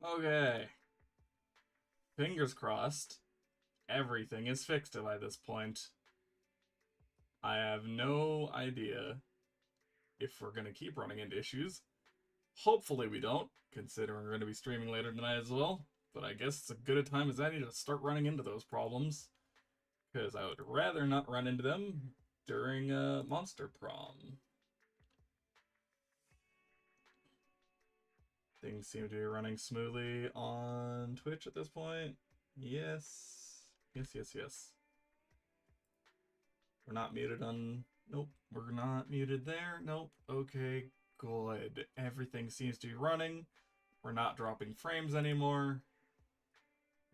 Okay. Fingers crossed. Everything is fixed by this point. I have no idea if we're going to keep running into issues. Hopefully we don't, considering we're going to be streaming later tonight as well. But I guess it's as good a time as any to start running into those problems. Because I would rather not run into them during a Monster Prom. Things seem to be running smoothly on Twitch at this point. Yes. Yes. We're not muted on... Nope, we're not muted there. Nope. Okay, good. Everything seems to be running. We're not dropping frames anymore.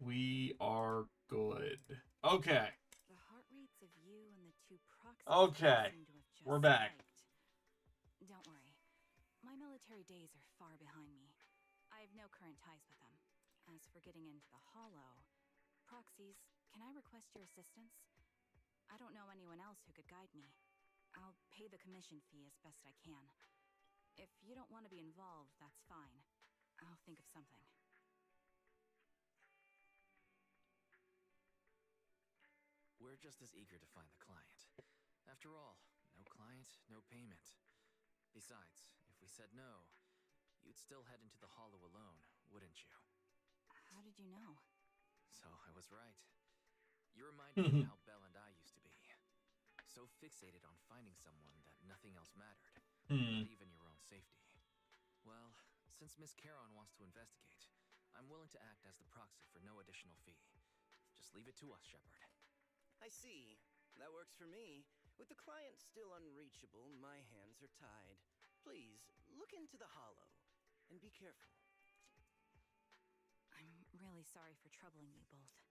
We are good. Okay. The heart rates of you and the two proxies Okay. seem to have just We're back. spiked. Don't worry. My military days are far behind me. I have no current ties with them. As for getting into the Hollow, proxies, can I request your assistance? I don't know anyone else who could guide me. I'll pay the commission fee as best I can. If you don't want to be involved, that's fine. I'll think of something. We're just as eager to find the client. After all, no client, no payment. Besides, if we said no, you'd still head into the Hollow alone, wouldn't you? How did you know? So I was right. You remind me of how Belle and I used to be. So fixated on finding someone that nothing else mattered. Not even your own safety. Well, since Miss Caron wants to investigate, I'm willing to act as the proxy for no additional fee. Just leave it to us, Shepard. I see. That works for me. With the client still unreachable, my hands are tied. Please, look into the Hollow, and be careful. I'm really sorry for troubling you both.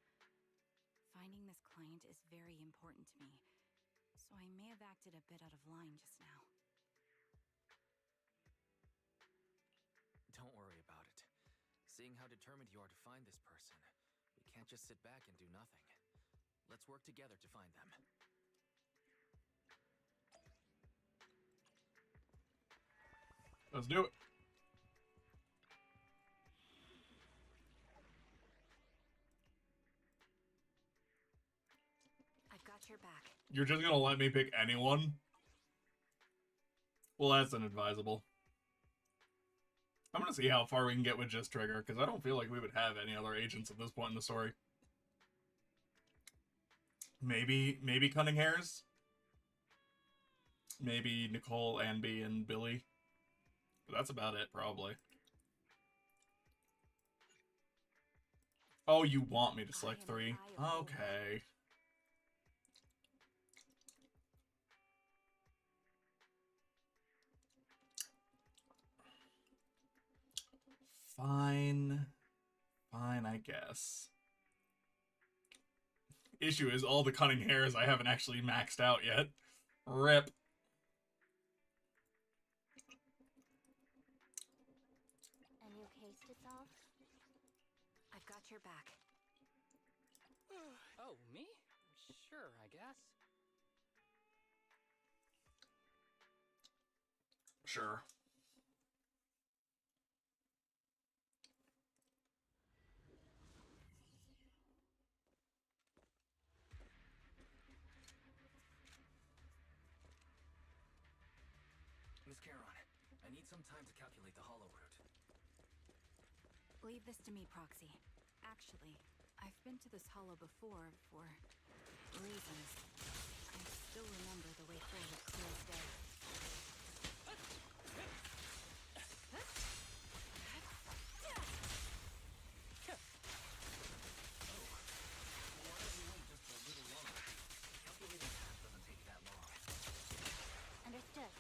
Finding this client is very important to me, so I may have acted a bit out of line just now. Don't worry about it. Seeing how determined you are to find this person, we can't just sit back and do nothing. Let's work together to find them. Let's do it. I've got your back. You're just gonna let me pick anyone? Well, that's inadvisable. I'm gonna see how far we can get with just Trigger, because I don't feel like we would have any other agents at this point in the story. Maybe Cunning Hairs? Maybe Nicole, Anby, and Billy. But that's about it, probably. Oh, you want me to select 3? Okay. Fine. Fine, I guess. Issue is, all the Cunning Hairs I haven't actually maxed out yet. RIP. A new case to solve? I've got your back. Oh, me? Sure, I guess. Sure. Miss Caron, I need some time to calculate the Hollow route. Leave this to me, Proxy. Actually, I've been to this hollow before for reasons. I still remember the way forward clear as day. Calculating path doesn't take that long. Understood.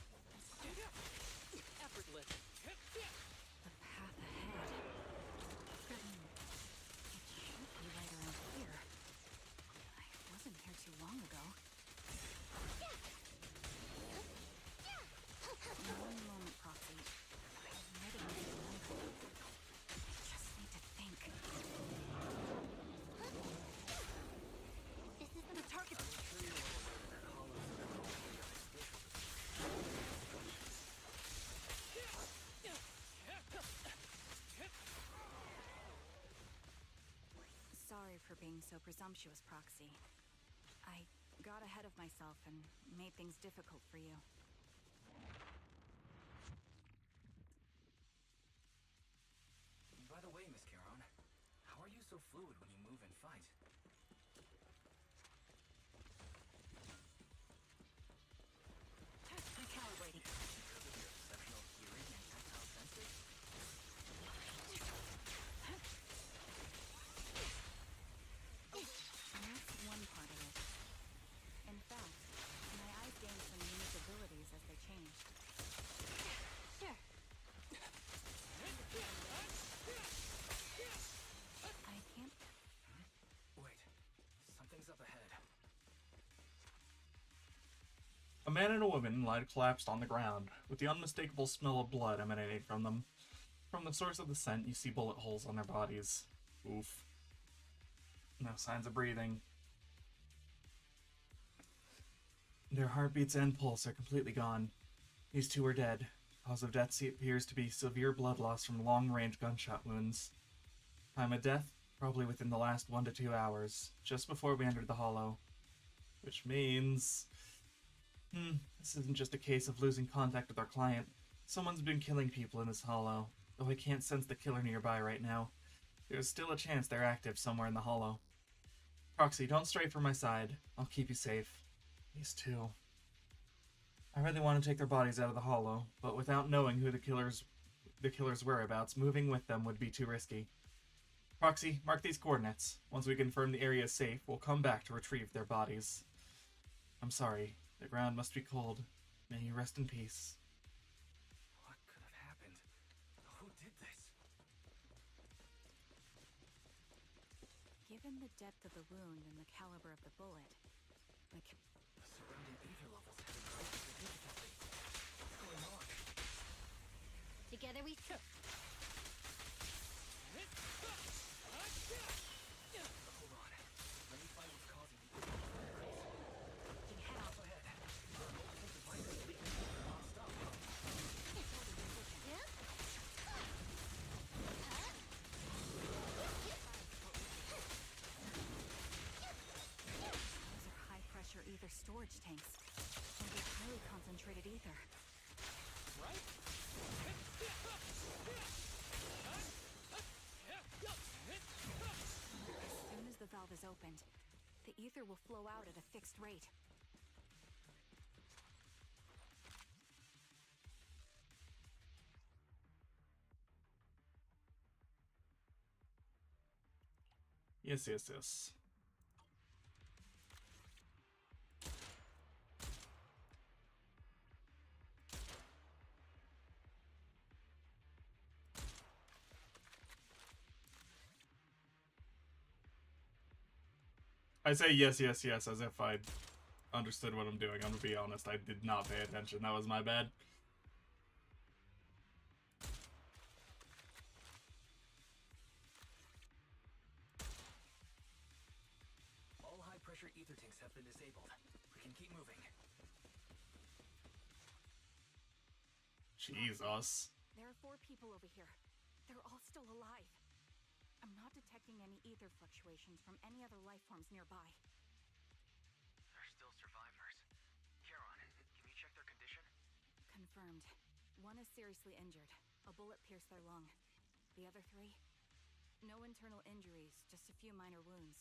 Effortless. The path ahead. It should be right around here. I wasn't here too long ago. for being so presumptuous, Proxy. I got ahead of myself and made things difficult for you. By the way, Miss Caron, how are you so fluid when you move and fight? Recalibrating. Because of your exceptional hearing and tactile senses? And that's one part of it. In fact, my eyes gained some unique abilities as they changed. Sure. I can't... Wait, something's up ahead. A man and a woman lie collapsed on the ground, with the unmistakable smell of blood emanating from them. From the source of the scent, you see bullet holes on their bodies. Oof. No signs of breathing. Their heartbeats and pulse are completely gone. These two are dead. Cause of death appears to be severe blood loss from long-range gunshot wounds. Time of death? Probably within the last 1 to 2 hours, just before we entered the Hollow. Which means... this isn't just a case of losing contact with our client. Someone's been killing people in this Hollow, though I can't sense the killer nearby right now. There's still a chance they're active somewhere in the Hollow. Proxy, don't stray from my side. I'll keep you safe. These two. I really want to take their bodies out of the Hollow, but without knowing who the killer's whereabouts, moving with them would be too risky. Proxy, mark these coordinates. Once we confirm the area is safe, we'll come back to retrieve their bodies. I'm sorry. The ground must be cold. May you rest in peace. What could have happened? Who did this? Given the depth of the wound and the caliber of the bullet, The surrounding ether levels have increased significantly. What's going on? Together we... Hold on. Let me find what's causing the ether level increase. can head off. Up ahead. Multiple devices leaking non-stop. Those are high-pressure ether storage tanks. And with highly concentrated ether. Right? As soon as the valve is opened, the ether will flow out at a fixed rate. Yes. I say yes, as if I understood what I'm doing. I'm gonna be honest, I did not pay attention. That was my bad. All high-pressure ether tanks have been disabled. We can keep moving. Jesus. There are 4 people over here. They're all still alive. I'm not detecting any ether fluctuations from any other life forms nearby. They're still survivors. Caron, can you check their condition? Confirmed. 1 is seriously injured. A bullet pierced their lung. The other 3? No internal injuries, just a few minor wounds.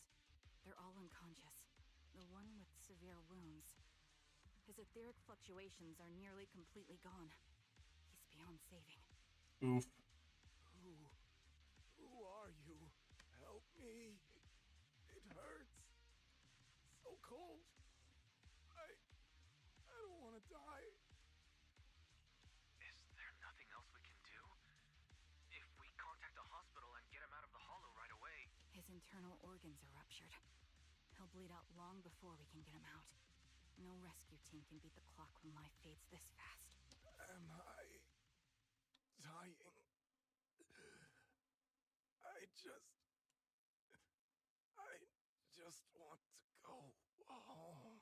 They're all unconscious. The one with severe wounds. His etheric fluctuations are nearly completely gone. He's beyond saving. Oof. Who are you? Help me. It hurts. So cold. I don't want to die. Is there nothing else we can do? If we contact the hospital and get him out of the Hollow right away... His internal organs are ruptured. He'll bleed out long before we can get him out. No rescue team can beat the clock when life fades this fast. Am I dying? I just want to go home.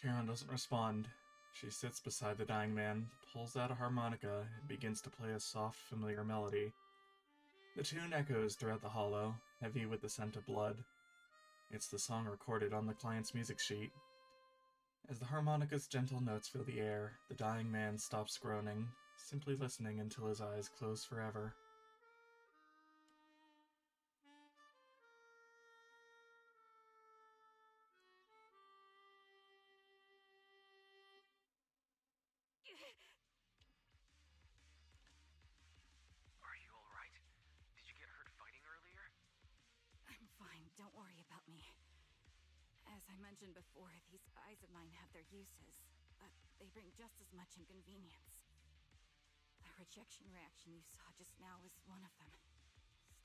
Caron doesn't respond. She sits beside the dying man, pulls out a harmonica, and begins to play a soft, familiar melody. The tune echoes throughout the hollow, heavy with the scent of blood. It's the song recorded on the client's music sheet. As the harmonica's gentle notes fill the air, the dying man stops groaning, simply listening until his eyes close forever. Are you alright? Did you get hurt fighting earlier? I'm fine, don't worry about me. As I mentioned before, these eyes of mine have their uses, but they bring just as much inconvenience. The rejection reaction you saw just now was one of them.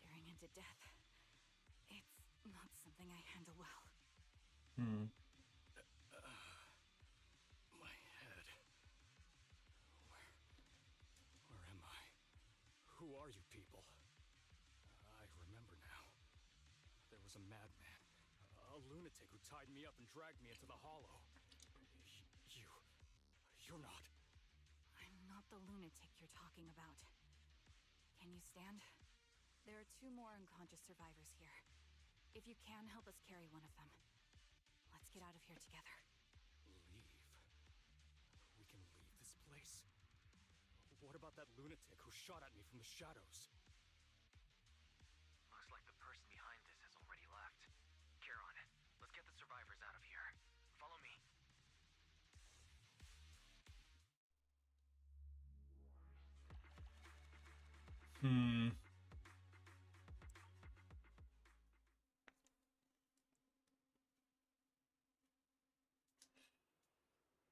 Staring into death. It's not something I handle well. My head. Where am I? Who are you people? I remember now. There was a madman, a lunatic who tied me up and dragged me into the hollow. You're not. I'm not the lunatic you're talking about. Can you stand? There are 2 more unconscious survivors here. If you can, help us carry one of them. Let's get out of here together. Leave? We can leave this place? What about that lunatic who shot at me from the shadows? Looks like the person behind this has already left. Charon, let's get the survivors out of here. Follow me.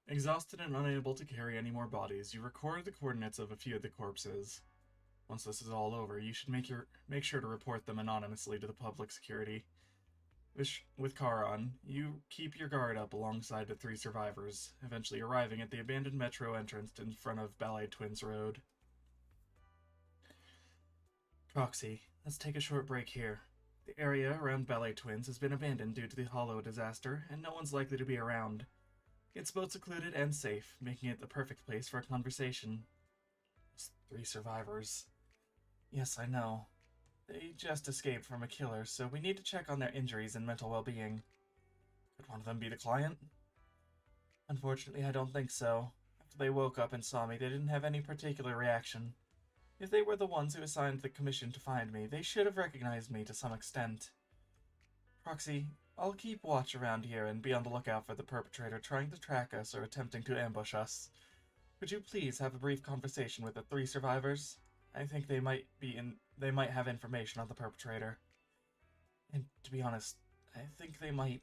Exhausted and unable to carry any more bodies, you record the coordinates of a few of the corpses. Once this is all over, you should make sure to report them anonymously to the public security. With Charon, you keep your guard up alongside the 3 survivors, eventually arriving at the abandoned metro entrance in front of Ballet Twins Road. Proxy, let's take a short break here. The area around Ballet Twins has been abandoned due to the Hollow disaster, and no one's likely to be around. It's both secluded and safe, making it the perfect place for a conversation. There's 3 survivors. Yes, I know. They just escaped from a killer, so we need to check on their injuries and mental well-being. Could one of them be the client? Unfortunately, I don't think so. After they woke up and saw me, they didn't have any particular reaction. If they were the ones who assigned the commission to find me, they should have recognized me to some extent. Proxy, I'll keep watch around here and be on the lookout for the perpetrator trying to track us or attempting to ambush us. Could you please have a brief conversation with the 3 survivors? I think they might have information on the perpetrator. And to be honest, I think they might...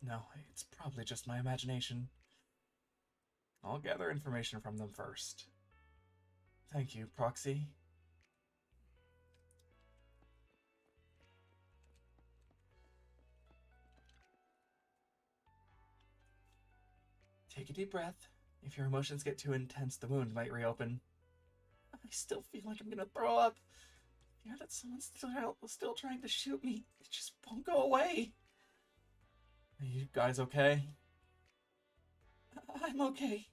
No, it's probably just my imagination. I'll gather information from them first. Thank you, Proxy. Take a deep breath. If your emotions get too intense, the wound might reopen. I still feel like I'm gonna throw up. Yeah, that someone's still trying to shoot me. It just won't go away. Are you guys okay? I'm okay.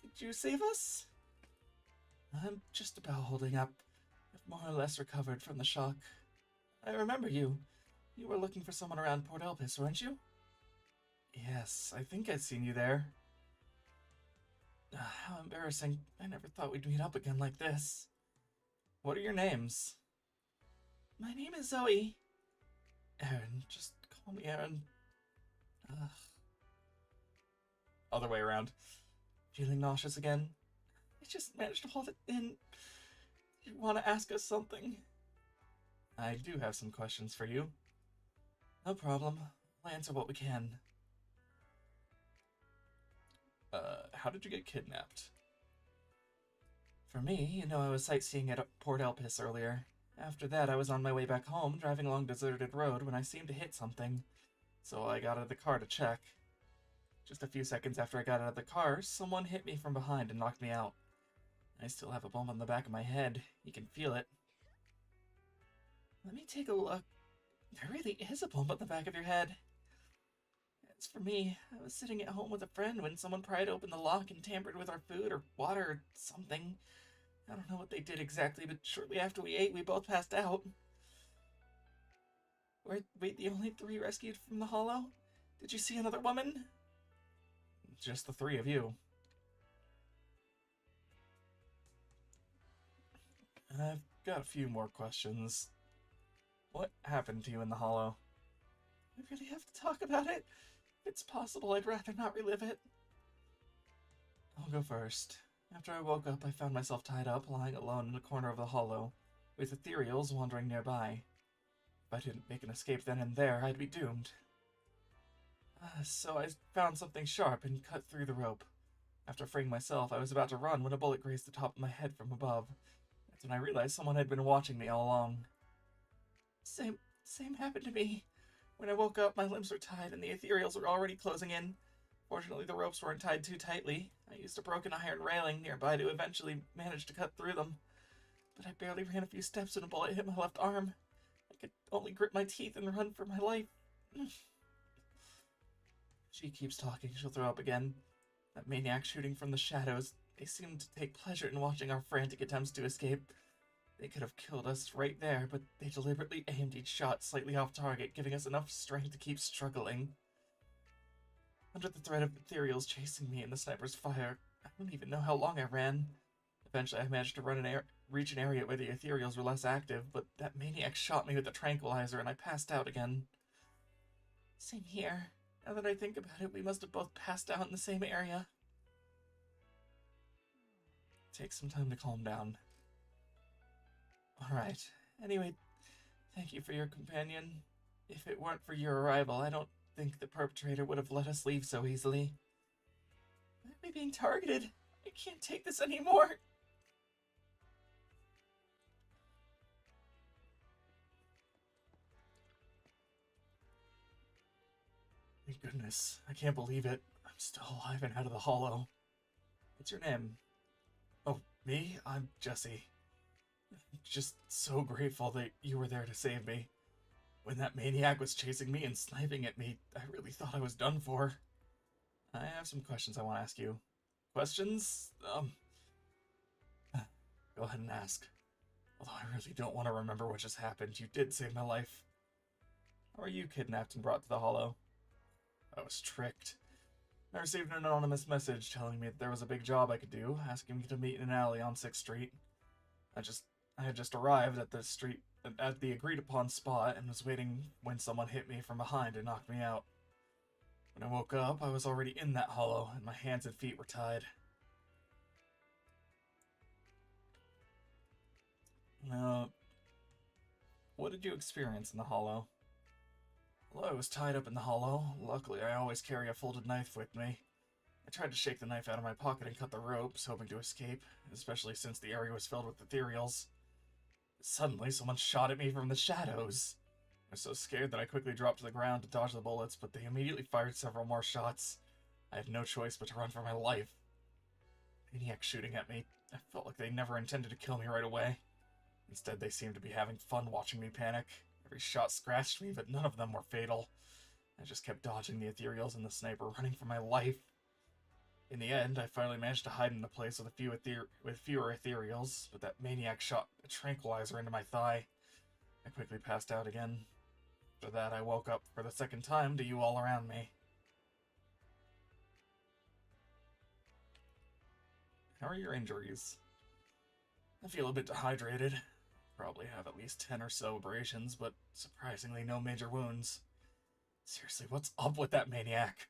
Did you save us? I'm just about holding up. I've more or less recovered from the shock. I remember you. You were looking for someone around Port Elpis, weren't you? Yes, I think I'd seen you there. How embarrassing. I never thought we'd meet up again like this. What are your names? My name is Zoe. Aaron, just call me Aaron. Other way around. Feeling nauseous again? I just managed to hold it in. You want to ask us something? I do have some questions for you. No problem. We'll answer what we can. How did you get kidnapped? For me, I was sightseeing at Port Elpis earlier. After that, I was on my way back home, driving along a deserted road when I seemed to hit something. So I got out of the car to check. Just a few seconds after I got out of the car, someone hit me from behind and knocked me out. I still have a bump on the back of my head. You can feel it. Let me take a look. There really is a bump on the back of your head. As for me, I was sitting at home with a friend when someone pried open the lock and tampered with our food or water or something. I don't know what they did exactly, but shortly after we ate, we both passed out. Wait, the only three rescued from the hollow? Did you see another woman? Just the three of you. I've got a few more questions. What happened to you in the hollow? I really have to talk about it? If it's possible, I'd rather not relive it. I'll go first. After I woke up, I found myself tied up, lying alone in a corner of the hollow, with ethereals wandering nearby. If I didn't make an escape then and there, I'd be doomed. So I found something sharp and cut through the rope. After freeing myself, I was about to run when a bullet grazed the top of my head from above. That's when I realized someone had been watching me all along. Same happened to me. When I woke up, my limbs were tied and the ethereals were already closing in. Fortunately, the ropes weren't tied too tightly. I used a broken iron railing nearby to eventually manage to cut through them. But I barely ran a few steps when a bullet hit my left arm. I could only grit my teeth and run for my life. She keeps talking, she'll throw up again. That maniac shooting from the shadows, they seemed to take pleasure in watching our frantic attempts to escape. They could have killed us right there, but they deliberately aimed each shot slightly off target, giving us enough strength to keep struggling. Under the threat of ethereals chasing me in the sniper's fire, I don't even know how long I ran. Eventually I managed to reach an area where the ethereals were less active, but that maniac shot me with a tranquilizer and I passed out again. Same here. Now that I think about it, we must have both passed out in the same area. Take some time to calm down. Alright. Anyway, thank you for your companion. If it weren't for your arrival, I don't think the perpetrator would have let us leave so easily. Why am I being targeted? I can't take this anymore. Thank goodness. I can't believe it. I'm still alive and out of the hollow. What's your name? Oh, me? I'm Jesse. I'm just so grateful that you were there to save me. When that maniac was chasing me and sniping at me, I really thought I was done for. I have some questions I want to ask you. Questions? Go ahead and ask. Although I really don't want to remember what just happened, you did save my life. How were you kidnapped and brought to the hollow? I was tricked. I received an anonymous message telling me that there was a big job I could do, asking me to meet in an alley on 6th Street. I had just arrived at the agreed upon spot and was waiting when someone hit me from behind and knocked me out. When I woke up, I was already in that hollow and my hands and feet were tied. What did you experience in the hollow? Although I was tied up in the hollow, luckily I always carry a folded knife with me. I tried to shake the knife out of my pocket and cut the ropes, hoping to escape, especially since the area was filled with ethereals. Suddenly, someone shot at me from the shadows. I was so scared that I quickly dropped to the ground to dodge the bullets, but they immediately fired several more shots. I had no choice but to run for my life. Maniacs shooting at me. I felt like they never intended to kill me right away. Instead, they seemed to be having fun watching me panic. Every shot scratched me, but none of them were fatal. I just kept dodging the ethereals and the sniper, running for my life. In the end, I finally managed to hide in a place with fewer ethereals, but that maniac shot a tranquilizer into my thigh. I quickly passed out again. After that, I woke up for the second time to you all around me. How are your injuries? I feel a bit dehydrated. Probably have at least 10 or so abrasions, but surprisingly no major wounds. Seriously, what's up with that maniac?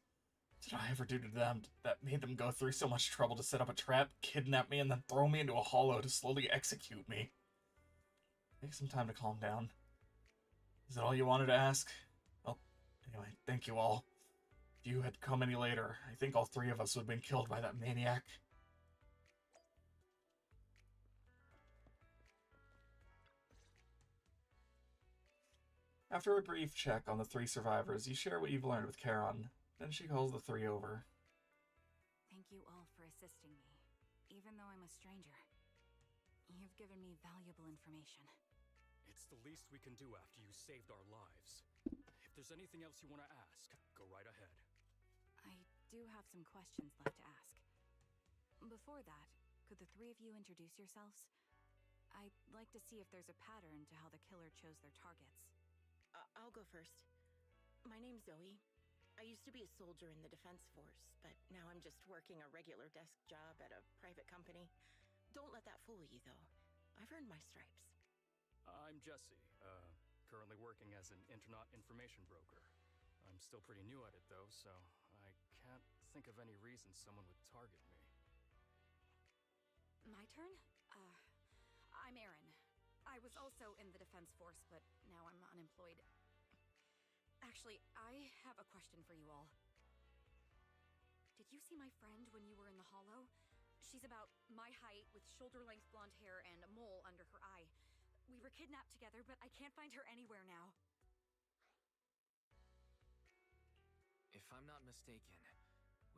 What did I ever do to them that made them go through so much trouble to set up a trap, kidnap me, and then throw me into a hollow to slowly execute me? Take some time to calm down. Is that all you wanted to ask? Well, anyway, thank you all. If you had come any later, I think all three of us would have been killed by that maniac. After a brief check on the three survivors, you share what you've learned with Charon. Then she calls the three over. Thank you all for assisting me, even though I'm a stranger. You've given me valuable information. It's the least we can do after you saved our lives. If there's anything else you want to ask, go right ahead. I do have some questions left to ask. Before that, could the three of you introduce yourselves? I'd like to see if there's a pattern to how the killer chose their targets. I'll go first. My name's Zoe. I used to be a soldier in the Defense Force, but now I'm just working a regular desk job at a private company. Don't let that fool you, though. I've earned my stripes. I'm Jesse, currently working as an internet information broker. I'm still pretty new at it, though, so I can't think of any reason someone would target me. My turn? I'm Erin. I was also in the Defense Force, but now I'm unemployed. Actually, I have a question for you all. Did you see my friend when you were in the Hollow? She's about my height, with shoulder-length blonde hair and a mole under her eye. We were kidnapped together, but I can't find her anywhere now. If I'm not mistaken,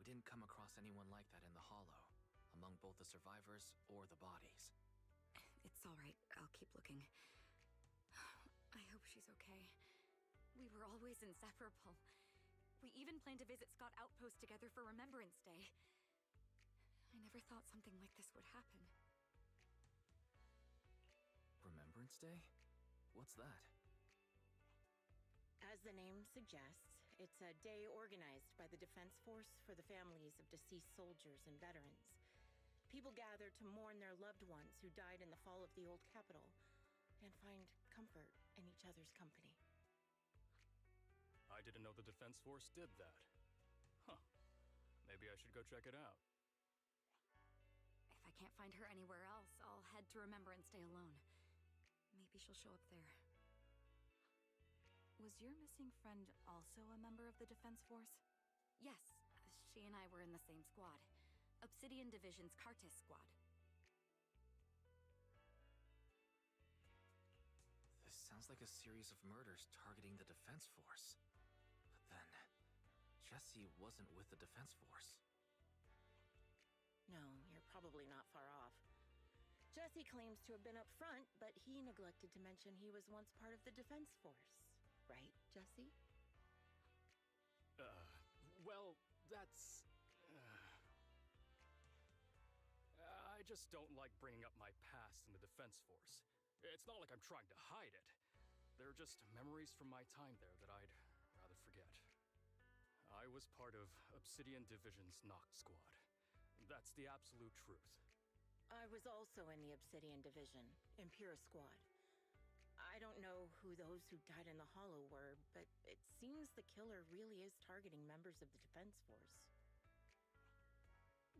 we didn't come across anyone like that in the Hollow, among both the survivors or the bodies. It's all right. I'll keep looking. I hope she's okay. We were always inseparable. We even planned to visit Scott Outpost together for Remembrance Day. I never thought something like this would happen. Remembrance Day? What's that? As the name suggests, it's a day organized by the Defense Force for the families of deceased soldiers and veterans. People gather to mourn their loved ones who died in the fall of the old capital and find comfort in each other's company. I didn't know the Defense Force did that. Huh. Maybe I should go check it out. If I can't find her anywhere else, I'll head to Remembrance Day alone. Maybe she'll show up there. Was your missing friend also a member of the Defense Force? Yes, she and I were in the same squad. Obsidian Division's Cartis squad. This sounds like a series of murders targeting the Defense Force. But then, Jesse wasn't with the Defense Force. No, you're probably not far off. Jesse claims to have been up front, but he neglected to mention he was once part of the Defense Force. Right, Jesse? Well, that's... I just don't like bringing up my past in the Defense Force. It's not like I'm trying to hide it. They're just memories from my time there that I'd rather forget. I was part of Obsidian Division's Noct squad. That's the absolute truth. I was also in the Obsidian Division, Impera squad. I don't know who those who died in the Hollow were, but it seems the killer really is targeting members of the Defense Force.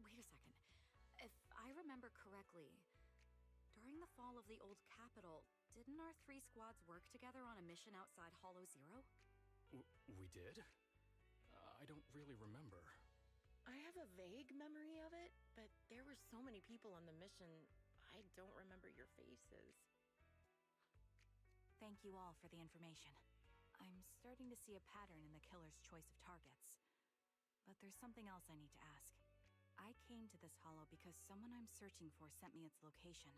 Wait a second. If I remember correctly, during the fall of the old capital, didn't our three squads work together on a mission outside Hollow Zero? We did? I don't really remember. I have a vague memory of it, but there were so many people on the mission, I don't remember your faces. Thank you all for the information. I'm starting to see a pattern in the killer's choice of targets. But there's something else I need to ask. I came to this hollow because someone I'm searching for sent me its location.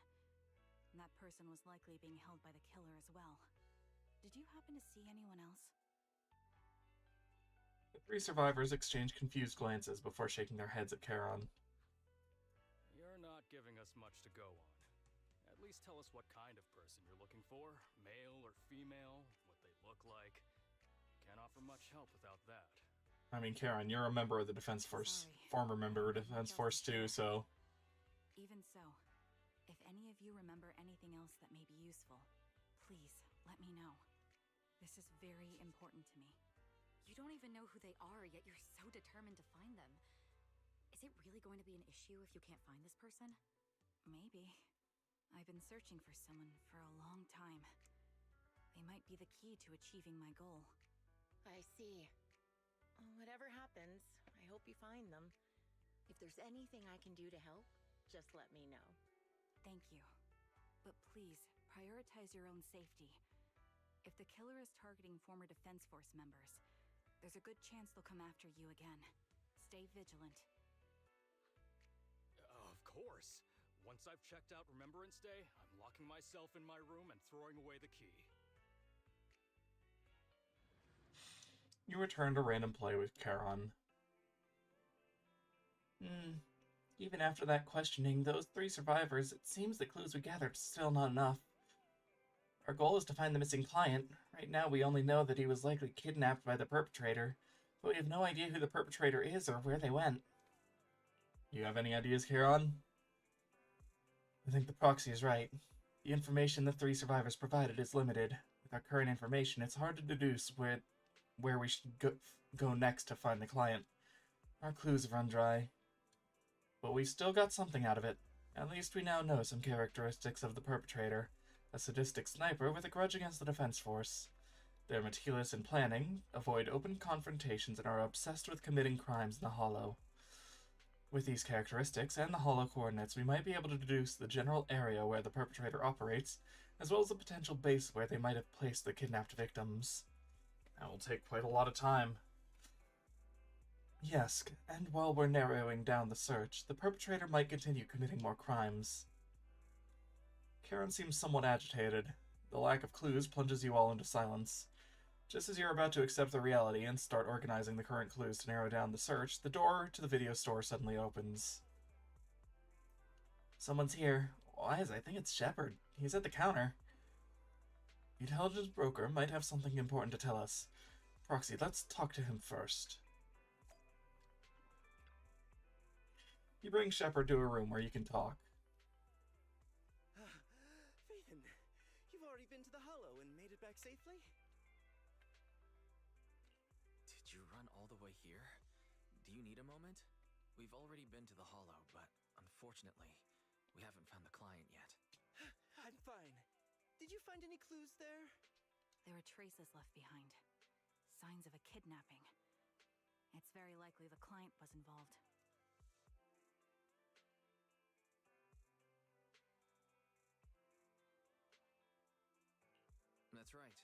And that person was likely being held by the killer as well. Did you happen to see anyone else? The three survivors exchange confused glances before shaking their heads at Charon. You're not giving us much to go on. At least tell us what kind of person you're looking for, male or female, what they look like. Can't offer much help without that. I mean, Charon, you're a member of the Defense Force. Sorry. Former member of Defense Force too, so... Even so, if any of you remember anything else that may be useful, please let me know. This is very important to me. You don't even know who they are, yet you're so determined to find them. Is it really going to be an issue if you can't find this person? Maybe. I've been searching for someone for a long time. They might be the key to achieving my goal. I see. Whatever happens, I hope you find them. If there's anything I can do to help, just let me know. Thank you. But please, prioritize your own safety. If the killer is targeting former Defense Force members, there's a good chance they'll come after you again. Stay vigilant. Of course. Once I've checked out Remembrance Day, I'm locking myself in my room and throwing away the key. You return to random play with Charon. Even after that questioning, those 3 survivors, it seems the clues we gathered are still not enough. Our goal is to find the missing client. Right now, we only know that he was likely kidnapped by the perpetrator, but we have no idea who the perpetrator is or where they went. You have any ideas, Kieran? I think the proxy is right. The information the 3 survivors provided is limited. With our current information, it's hard to deduce where we should go next to find the client. Our clues have run dry. But we still got something out of it. At least we now know some characteristics of the perpetrator. A sadistic sniper with a grudge against the defense force. They're meticulous in planning, avoid open confrontations, and are obsessed with committing crimes in the Hollow. With these characteristics and the Hollow coordinates, we might be able to deduce the general area where the perpetrator operates, as well as the potential base where they might have placed the kidnapped victims. That will take quite a lot of time. Yes, and while we're narrowing down the search, the perpetrator might continue committing more crimes. Karen seems somewhat agitated. The lack of clues plunges you all into silence. Just as you're about to accept the reality and start organizing the current clues to narrow down the search, the door to the video store suddenly opens. Someone's here. Why is I think it's Shepard. He's at the counter. The intelligence broker might have something important to tell us. Proxy, let's talk to him first. You bring Shepard to a room where you can talk. Phaethon, you've already been to the Hollow and made it back safely? Did you run all the way here? Do you need a moment? We've already been to the Hollow, but unfortunately, we haven't found the client yet. I'm fine. Did you find any clues there? There were traces left behind. Signs of a kidnapping. It's very likely the client was involved. That's right.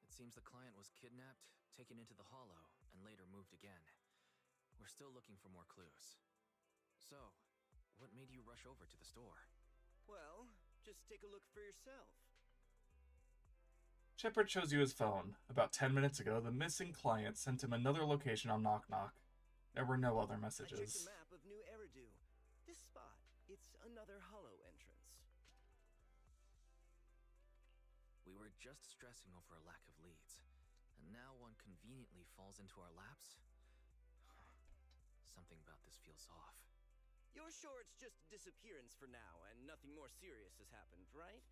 It seems the client was kidnapped, taken into the Hollow, and later moved again. We're still looking for more clues. So, what made you rush over to the store? Well, just take a look for yourself. Shepard shows you his phone. About 10 minutes ago, the missing client sent him another location on Knock Knock. There were no other I checked messages. a map of New Eridu. This spot, it's another Hollow entrance. We were just stressing over a lack of leads, and now one conveniently falls into our laps? Something about this feels off. You're sure it's just disappearance for now and nothing more serious has happened, right?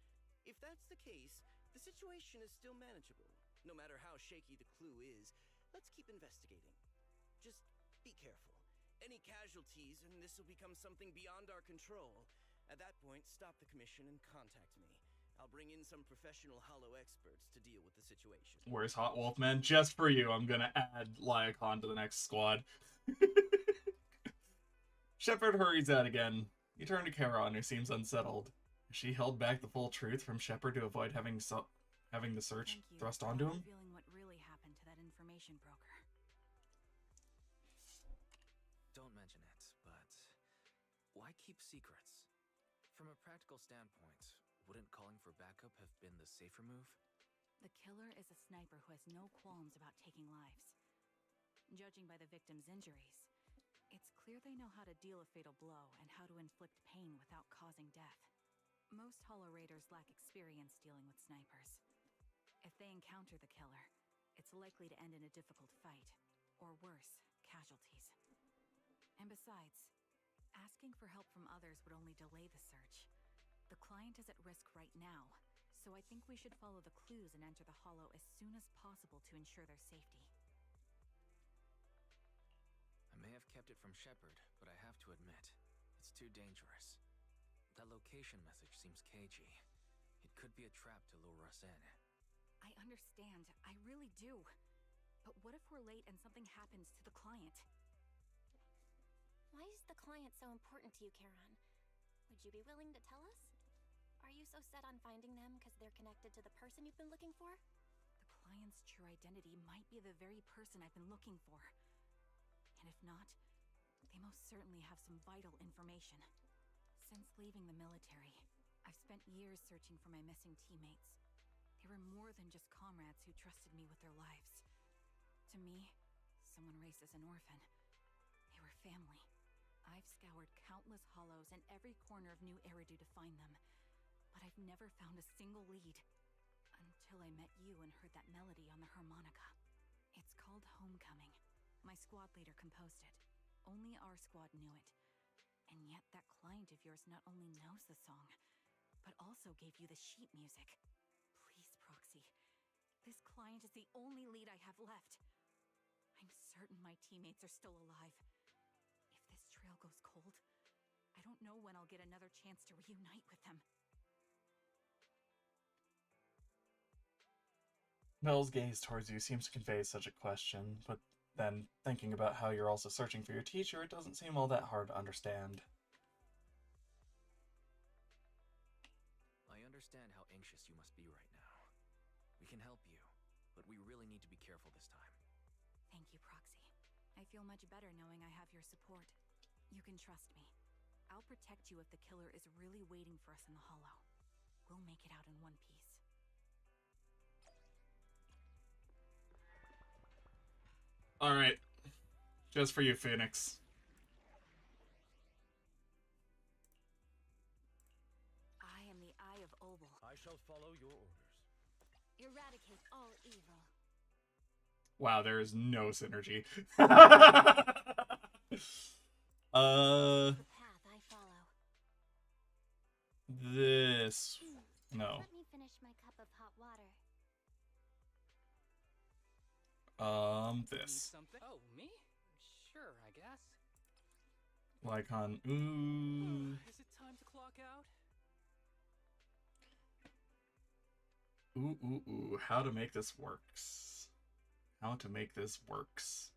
If that's the case, the situation is still manageable. No matter how shaky the clue is, let's keep investigating. Just be careful. Any casualties and this will become something beyond our control. At that point, stop the commission and contact me. I'll bring in some professional Hollow experts to deal with the situation. Where's Hot Wolfman? Just for you, I'm gonna add Lyacon to the next squad. Shepard hurries out again. You turn to Charon, who seems unsettled. She held back the full truth from Shepard to avoid having the search thrust onto him. Revealing what really happened to that information broker. Don't mention it, but why keep secrets? From a practical standpoint, wouldn't calling for backup have been the safer move? The killer is a sniper who has no qualms about taking lives. Judging by the victim's injuries, it's clear they know how to deal a fatal blow and how to inflict pain without causing death. Most Hollow Raiders lack experience dealing with snipers. If they encounter the killer, it's likely to end in a difficult fight, or worse, casualties. And besides, asking for help from others would only delay the search. The client is at risk right now, so I think we should follow the clues and enter the Hollow as soon as possible to ensure their safety. I may have kept it from Shepard, but I have to admit, it's too dangerous. That location message seems cagey. It could be a trap to lure us in. I understand, I really do. But what if we're late and something happens to the client? Why is the client so important to you, Charon? Would you be willing to tell us? Are you so set on finding them because they're connected to the person you've been looking for? The client's true identity might be the very person I've been looking for. And if not, they most certainly have some vital information. Since leaving the military, I've spent years searching for my missing teammates. They were more than just comrades who trusted me with their lives. To me, someone raised as an orphan, they were family. I've scoured countless hollows and every corner of New Eridu to find them, but I've never found a single lead. Until I met you and heard that melody on the harmonica. It's called Homecoming. My squad leader composed it. Only our squad knew it. And yet that client of yours not only knows the song, but also gave you the sheet music. Please, Proxy. This client is the only lead I have left. I'm certain my teammates are still alive. If this trail goes cold, I don't know when I'll get another chance to reunite with them. Mel's gaze towards you seems to convey such a question, but then, thinking about how you're also searching for your teacher, it doesn't seem all that hard to understand. I understand how anxious you must be right now. We can help you, but we really need to be careful this time. Thank you, Proxy. I feel much better knowing I have your support. You can trust me. I'll protect you if the killer is really waiting for us in the Hollow. We'll make it out in one piece. Alright. Just for you, Phoenix. I am the Eye of Obel. I shall follow your orders. Eradicate all evil. Wow, there is no synergy. The path I follow. This. No. Let me finish my cup of hot water. This. Something? Oh, me? Sure, I guess. Lycon. Ooh. Is it time to clock out? Ooh. How to make this works. How to make this works.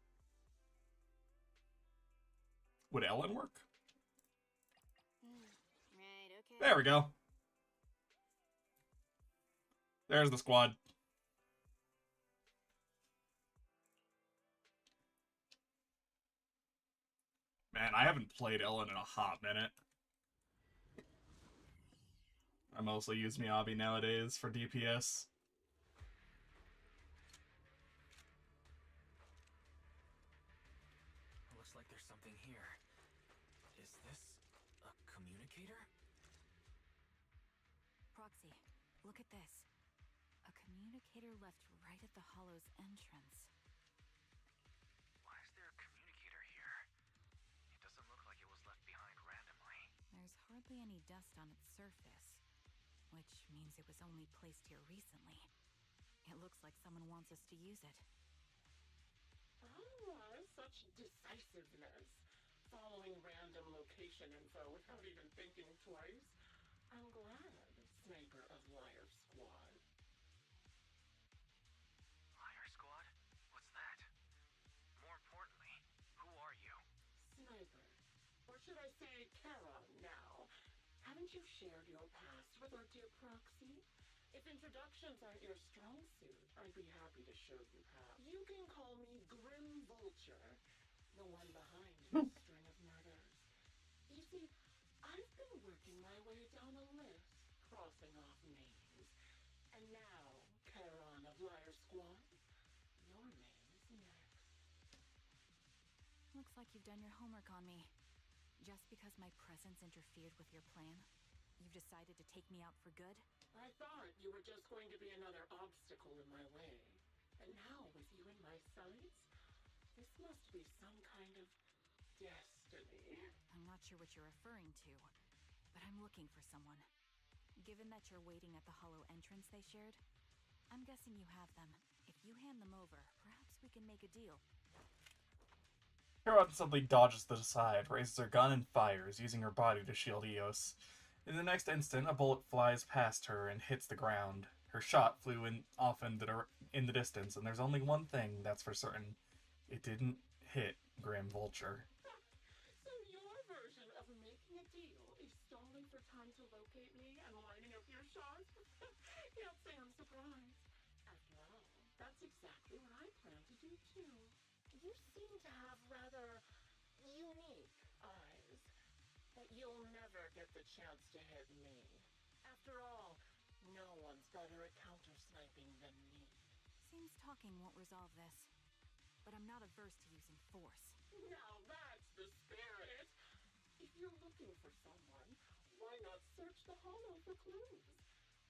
Would Ellen work? Right, okay. There we go. There's the squad. Man, I haven't played Ellen in a hot minute. I mostly use Miyabi nowadays for DPS. Looks like there's something here. Is this a communicator? Proxy, look at this. A communicator left right at the Hollow's entrance. Why is there a communicator here? It doesn't look like it was left behind randomly. There's hardly any dust on its surface, which means it was only placed here recently. It looks like someone wants us to use it. Such decisiveness. Following random location info without even thinking twice. I'm glad, Sniper of Liar Squad. Liar Squad? What's that? More importantly, who are you? Sniper. Or should I say Charon now? Haven't you shared your past with our dear Proxy? If introductions aren't your strong suit, I'd be happy to show you how. You can call me Grim Vulture, the one behind this string of murders. You see, I've been working my way down a list, crossing off names. And now, Charon of Liar Squad, your name is next. Looks like you've done your homework on me. Just because my presence interfered with your plan, you've decided to take me out for good? I thought you were just going to be another obstacle in my way. And now, with you in my sights, this must be some kind of destiny. I'm not sure what you're referring to, but I'm looking for someone. Given that you're waiting at the Hollow entrance they shared, I'm guessing you have them. If you hand them over, perhaps we can make a deal. Charon suddenly dodges to the side, raises her gun and fires, using her body to shield Eos. In the next instant, a bullet flies past her and hits the ground. Her shot flew off in the distance, and there's only one thing that's for certain. It didn't hit Grim Vulture. So your version of making a deal is stalling for time to locate me and lining up your shots? Can't say I'm surprised. After all, that's exactly what I plan to do too. You seem to have rather unique eyes. But you'll never get the chance to hit me. After all, no one's better at counter-sniping than me. Seems talking won't resolve this, but I'm not averse to using force. Now that's the spirit. If you're looking for someone, why not search the hollow for clues?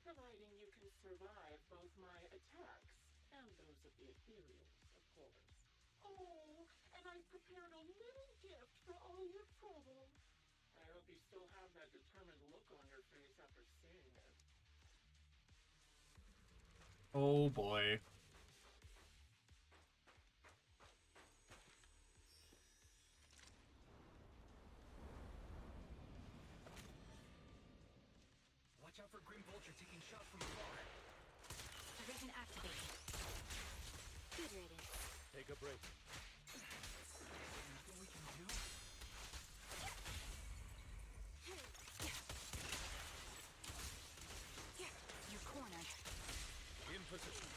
Providing you can survive both my attacks and those of the ethereals, of course. Oh, and I prepared a little gift for all your trouble. I hope you still have that determined look on your face after seeing it. Oh boy. Watch out for Grim Vulture taking shots from afar. Provision activated. Good riddance. Take a break. Anything we can do? You're cornered. In position.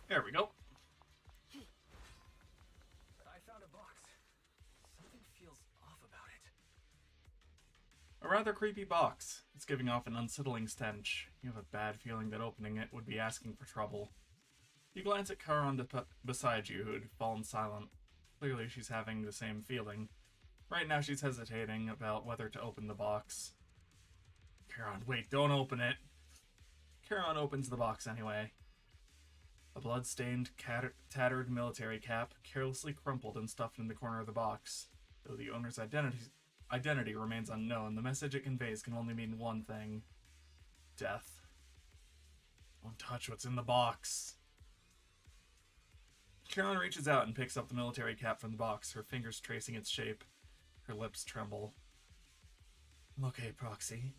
There we go. I found a box. Something feels off about it. A rather creepy box. It's giving off an unsettling stench. You have a bad feeling that opening it would be asking for trouble. You glance at Charon beside you, who had fallen silent. Clearly she's having the same feeling. Right now she's hesitating about whether to open the box. Charon, wait, don't open it. Charon opens the box anyway. A blood-stained, tattered military cap, carelessly crumpled and stuffed in the corner of the box. Though the owner's identity remains unknown, the message it conveys can only mean one thing. Death. Don't touch what's in the box. Charon reaches out and picks up the military cap from the box, her fingers tracing its shape. Her lips tremble. I'm okay, Proxy.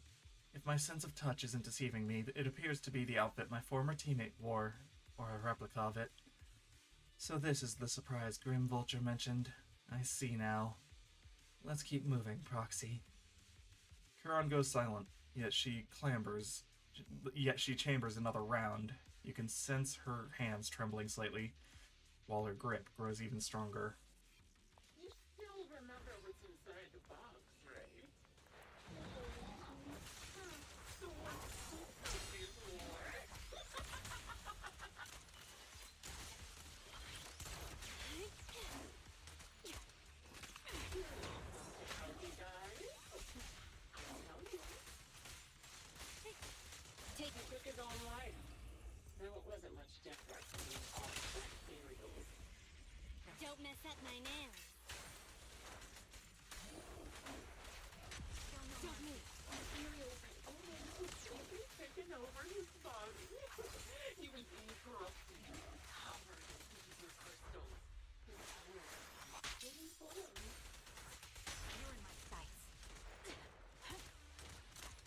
If my sense of touch isn't deceiving me, it appears to be the outfit my former teammate wore, or a replica of it. So this is the surprise Grim Vulture mentioned. I see now. Let's keep moving, Proxy. Charon goes silent, yet she chambers another round. You can sense her hands trembling slightly, while her grip grows even stronger. You still remember what's inside the box, right? The one secret war. Healthy guys? He took his own life. Though it wasn't much different from being all ethereals. Don't mess up my nails. Don't move. Ethereals had almost taken over his body. He was incorruptible, covered in ether crystals. His soul didn't form. You're in my sights.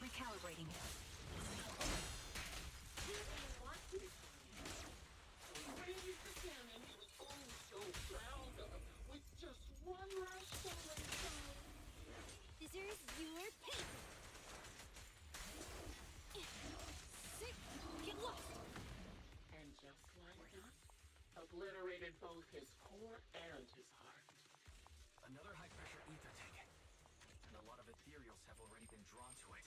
Recalibrating. He didn't want to. We raised the cannon. He was oh so proud of, with just one last shot inside. Deserves your paper. Sick. Get lost. And just like that, obliterated both his core and his heart. Another high-pressure ether tank. And a lot of ethereals have already been drawn to it.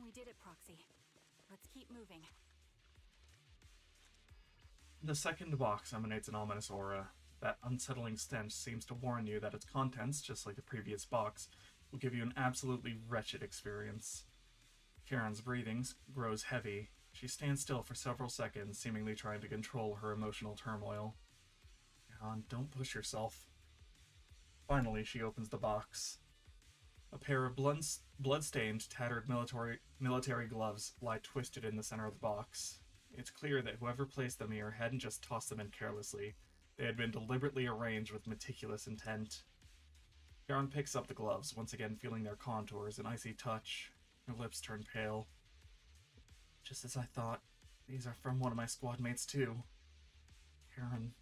We did it, Proxy. Let's keep moving. The second box emanates an ominous aura. That unsettling stench seems to warn you that its contents, just like the previous box, will give you an absolutely wretched experience. Charon's breathing grows heavy. She stands still for several seconds, seemingly trying to control her emotional turmoil. Charon, don't push yourself. Finally, she opens the box. A pair of blood-stained, tattered military gloves lie twisted in the center of the box. It's clear that whoever placed them here hadn't just tossed them in carelessly. They had been deliberately arranged with meticulous intent. Charon picks up the gloves, once again feeling their contours, an icy touch. Her lips turn pale. Just as I thought. These are from one of my squad mates too. Charon.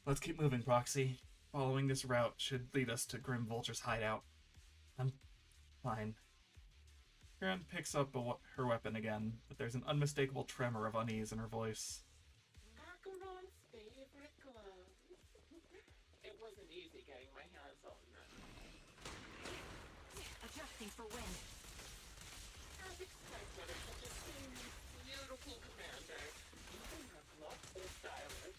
Let's keep moving, Proxy. Following this route should lead us to Grim Vulture's hideout. I'm fine. Karen picks up her weapon again, but there's an unmistakable tremor of unease in her voice. Macaron's favorite gloves. It wasn't easy getting my hands on them. Adjusting for wind. As expected, it's such a seamless, beautiful commander. Even her gloves are stylish.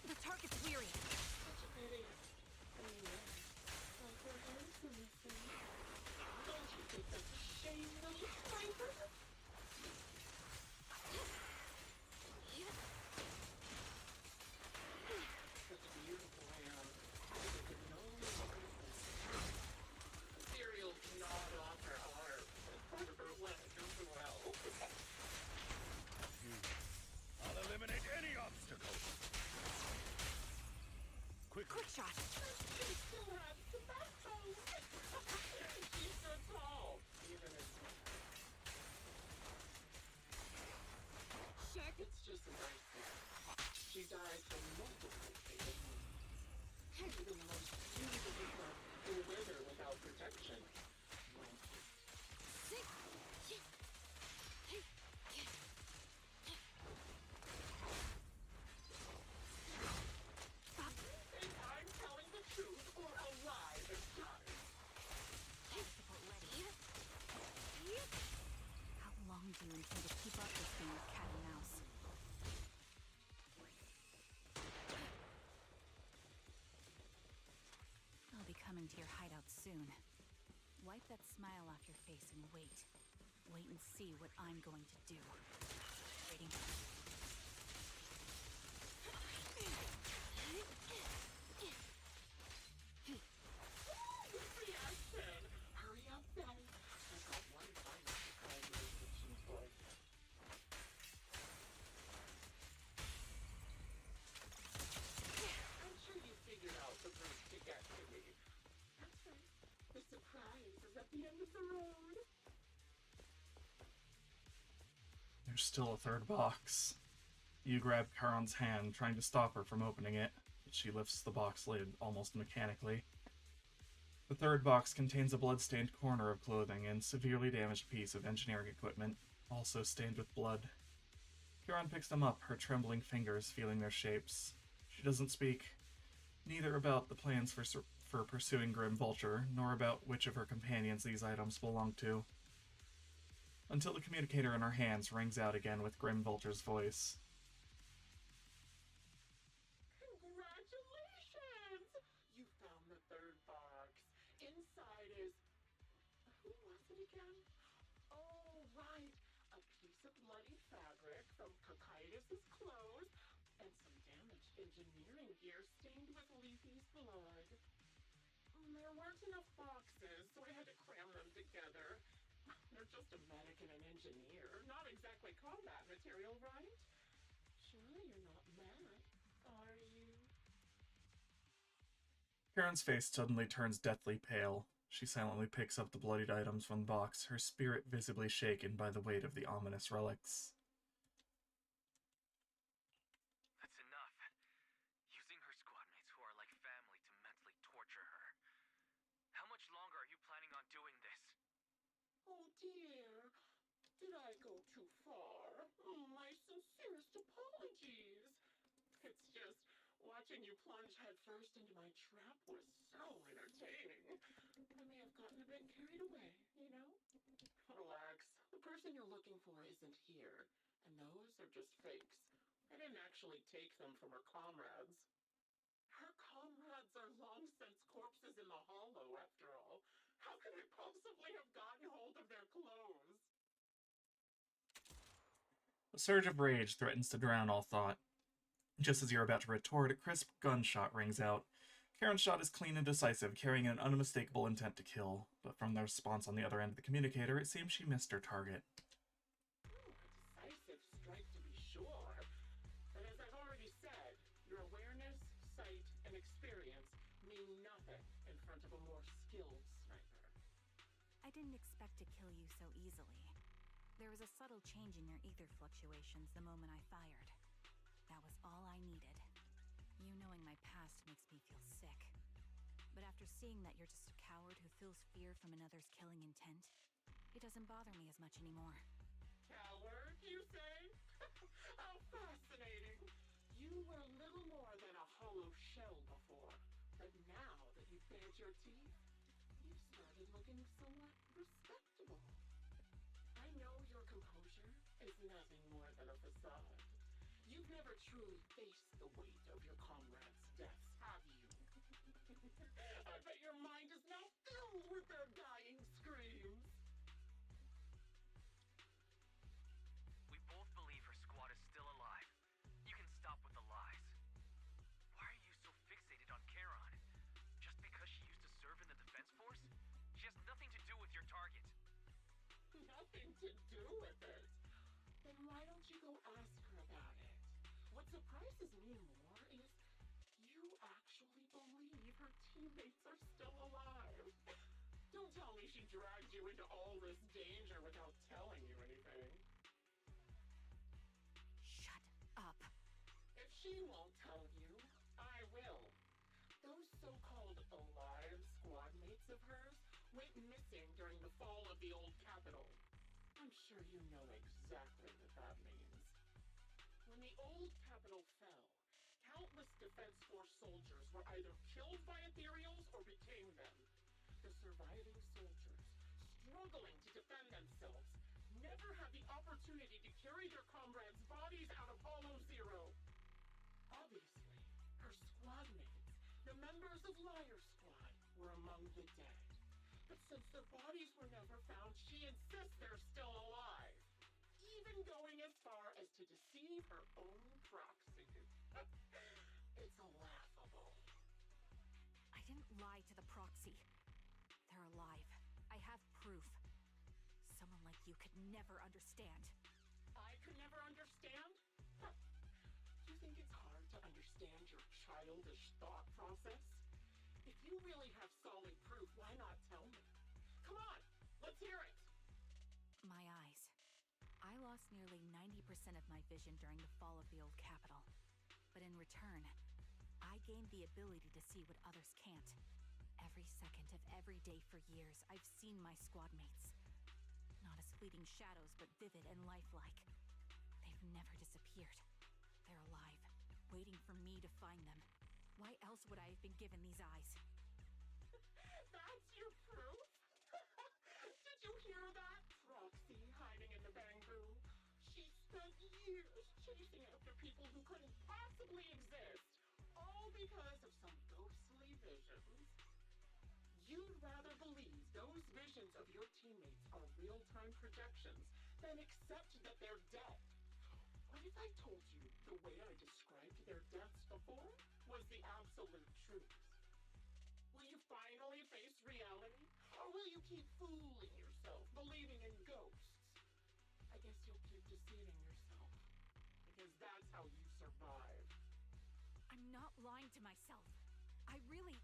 The target's weary. Such a pity. Like her hands are missing. Don't you think that's a shame, little sniper? Such a beautiful hand. It could only be perfect. Cereal's gnawed off her arm, and part of her leg as well. I'll eliminate any obstacle. Quick shot. She still has tobacco. She's so tall, even in Shit. It's just a nice thing. She died from multiple fatal wounds. Even the most beautiful blood will wither without protection. Think I'm telling the truth or a lie this time? How long do you intend to keep up this game of cat and mouse? I'll be coming to your hideout soon. Wipe that smile off your face and wait. Wait and see what I'm going to do. Waiting. Reaction! Hurry up, then. I've got one final surprise in the kitchen for you. I'm sure you figured out the route to get to me. That's right. The surprise is at the end of the road. There's still a third box. You grab Karon's hand, trying to stop her from opening it, but she lifts the box lid almost mechanically. The third box contains a blood-stained corner of clothing and severely damaged piece of engineering equipment, also stained with blood. Karon picks them up, her trembling fingers feeling their shapes. She doesn't speak, neither about the plans for pursuing Grim Vulture, nor about which of her companions these items belong to, until the communicator in her hands rings out again with Grim Vulture's voice. Congratulations! You found the third box. Inside is... Who was it again? Oh, right. A piece of bloody fabric from Cocytus's clothes and some damaged engineering gear stained with Leafy's blood. There weren't enough boxes, so I had to cram them together. They're just a medic and an engineer. Not exactly combat material, right? Surely you're not mad, are you? Karen's face suddenly turns deathly pale. She silently picks up the bloodied items from the box, her spirit visibly shaken by the weight of the ominous relics. That's enough. Using her squadmates who are like family to mentally torture her. How much longer are you planning on doing this? Oh dear, did I go too far? My sincerest apologies. It's just, watching you plunge headfirst into my trap was so entertaining. I may have gotten a bit carried away, you know? Relax, the person you're looking for isn't here, and those are just fakes. I didn't actually take them from her comrades. Her comrades are long since corpses in the hollow, after all. How could I possibly have gotten hold of their clothes? A surge of rage threatens to drown all thought. Just as you're about to retort, a crisp gunshot rings out. Karen's shot is clean and decisive, carrying an unmistakable intent to kill, but from the response on the other end of the communicator, it seems she missed her target. A decisive strike to be sure. But as I've already said, your awareness, sight, and experience mean nothing in front of a more skilled sniper. I didn't expect to kill you so easily. There was a subtle change in your ether fluctuations the moment I fired. That was all I needed. You knowing my past makes me feel sick. But after seeing that you're just a coward who feels fear from another's killing intent, it doesn't bother me as much anymore. Coward, you say? How fascinating! You were little more than a hollow shell before, but now that you've bared your teeth, you've started looking somewhat respectable. I know your composure is nothing more than a facade. You've never truly faced the weight of your comrades' deaths, have you? I bet your mind is now filled with their dying screams. We both believe her squad is still alive. You can stop with the lies. Why are you so fixated on Charon? Just because she used to serve in the defense force? She has nothing to do with your target. Nothing to do with it? Then why don't you go ask her about it? What surprises me more is you actually believe her teammates are still alive. Don't tell me she dragged you into all this danger without telling you anything. Shut up. If she won't tell you, I will. Those so-called alive squad mates of hers went missing during the fall of the old capital. I'm sure you know exactly what that means. When the old capital fell, countless Defense Force soldiers were either killed by Ethereals or became them. The surviving soldiers, struggling to defend themselves, never had the opportunity to carry their comrades' bodies out of Hollow Zero. Obviously, her squad mates, the members of Liar Squad, were among the dead. But since their bodies were never found, she insists they're still alive. Even going as far as to deceive her own proxy. It's laughable. I didn't lie to the proxy. They're alive. I have proof. Someone like you could never understand. I could never understand? Huh. You think it's hard to understand your childish thought process? If you really have solid proof, why not tell me? Come on, let's hear it! My eyes. I lost nearly 90% of my vision during the fall of the old capital. But in return, I gained the ability to see what others can't. Every second of every day for years, I've seen my squad mates. Not as fleeting shadows, but vivid and lifelike. They've never disappeared. They're alive, waiting for me to find them. Why else would I have been given these eyes? That's your proof? Did you hear that? Proxy hiding in the bamboo. She spent years chasing after people who couldn't possibly exist, all because of some ghostly visions. You'd rather believe those visions of your teammates are real-time projections than accept that they're dead. What if I told you the way I described their deaths before was the absolute truth? Will you finally face reality? Or will you keep fooling yourself, believing in ghosts? I guess you'll keep deceiving yourself. Because that's how you survive. I'm not lying to myself. I really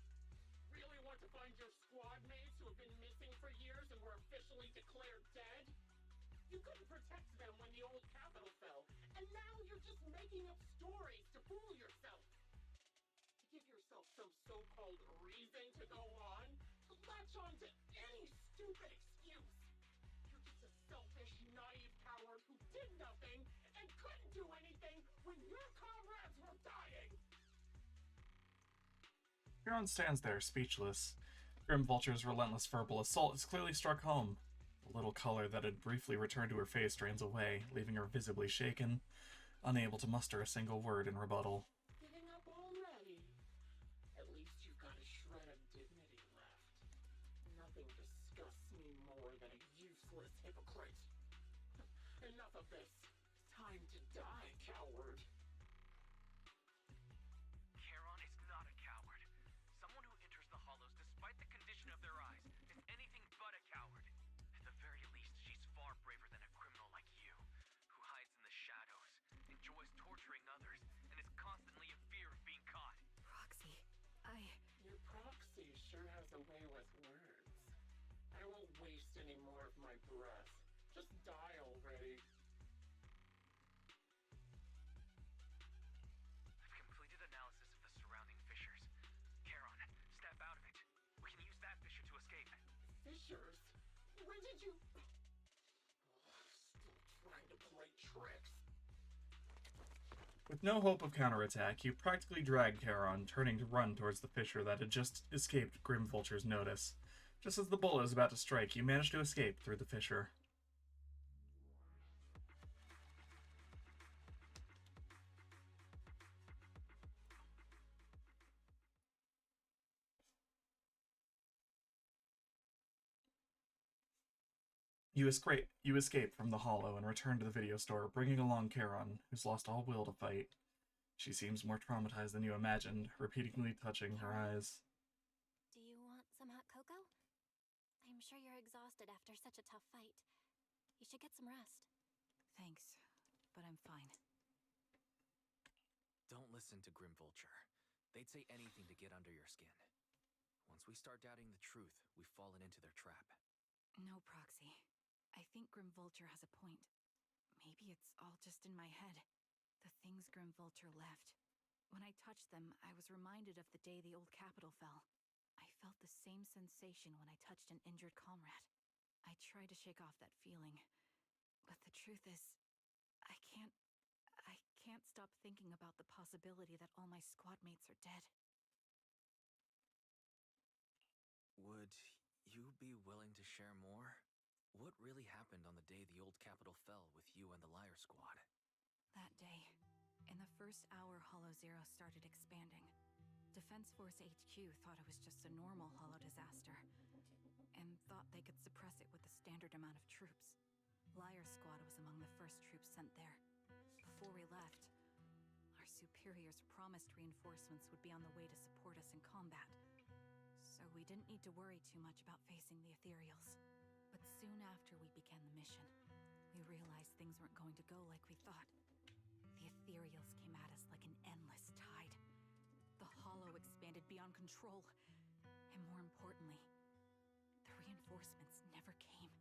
want to find your squad mates who have been missing for years and were officially declared dead? You couldn't protect them when the old capital fell, and now you're just making up stories to fool yourself. To give yourself some so-called reason to go on, to latch on to any stupid excuse. You're just a selfish, naive coward who did nothing and couldn't do anything when your comrades were dying. Huron stands there, speechless. Grim Vulture's relentless verbal assault has clearly struck home. The little color that had briefly returned to her face drains away, leaving her visibly shaken, unable to muster a single word in rebuttal. Giving up already? At least you've got a shred of dignity left. Nothing disgusts me more than a useless hypocrite. Enough of this. Time to die, coward. Charon is not a coward. Someone who enters the Hollows despite the condition of their eyes is anything but a coward. At the very least, she's far braver than a criminal like you, who hides in the shadows, enjoys torturing others, and is constantly in fear of being caught. Proxy, Your proxy sure has a way with words. I won't waste any more of my breath. Just die already. vultures? When did you... Still trying to play tricks. With no hope of counterattack, you practically drag Charon, turning to run towards the fissure that had just escaped Grim Vulture's notice. Just as the bullet is about to strike, you manage to escape through the fissure. You escape from the hollow and return to the video store, bringing along Charon, who's lost all will to fight. She seems more traumatized than you imagined, repeatedly touching her eyes. Do you want some hot cocoa? I'm sure you're exhausted after such a tough fight. You should get some rest. Thanks, but I'm fine. Don't listen to Grim Vulture. They'd say anything to get under your skin. Once we start doubting the truth, we've fallen into their trap. No, Proxy. I think Grim Vulture has a point. Maybe it's all just in my head. The things Grim Vulture left. When I touched them, I was reminded of the day the old capital fell. I felt the same sensation when I touched an injured comrade. I tried to shake off that feeling, but the truth is, I can't stop thinking about the possibility that all my squad mates are dead. Would you be willing to share more? What really happened on the day the old capital fell with you and the Liar Squad? That day, in the first hour Hollow Zero started expanding, Defense Force HQ thought it was just a normal Hollow disaster, and thought they could suppress it with the standard amount of troops. Liar Squad was among the first troops sent there. Before we left, our superiors promised reinforcements would be on the way to support us in combat, so we didn't need to worry too much about facing the Ethereals. But soon after we began the mission, we realized things weren't going to go like we thought. The Ethereals came at us like an endless tide. The Hollow expanded beyond control, and more importantly, the reinforcements never came.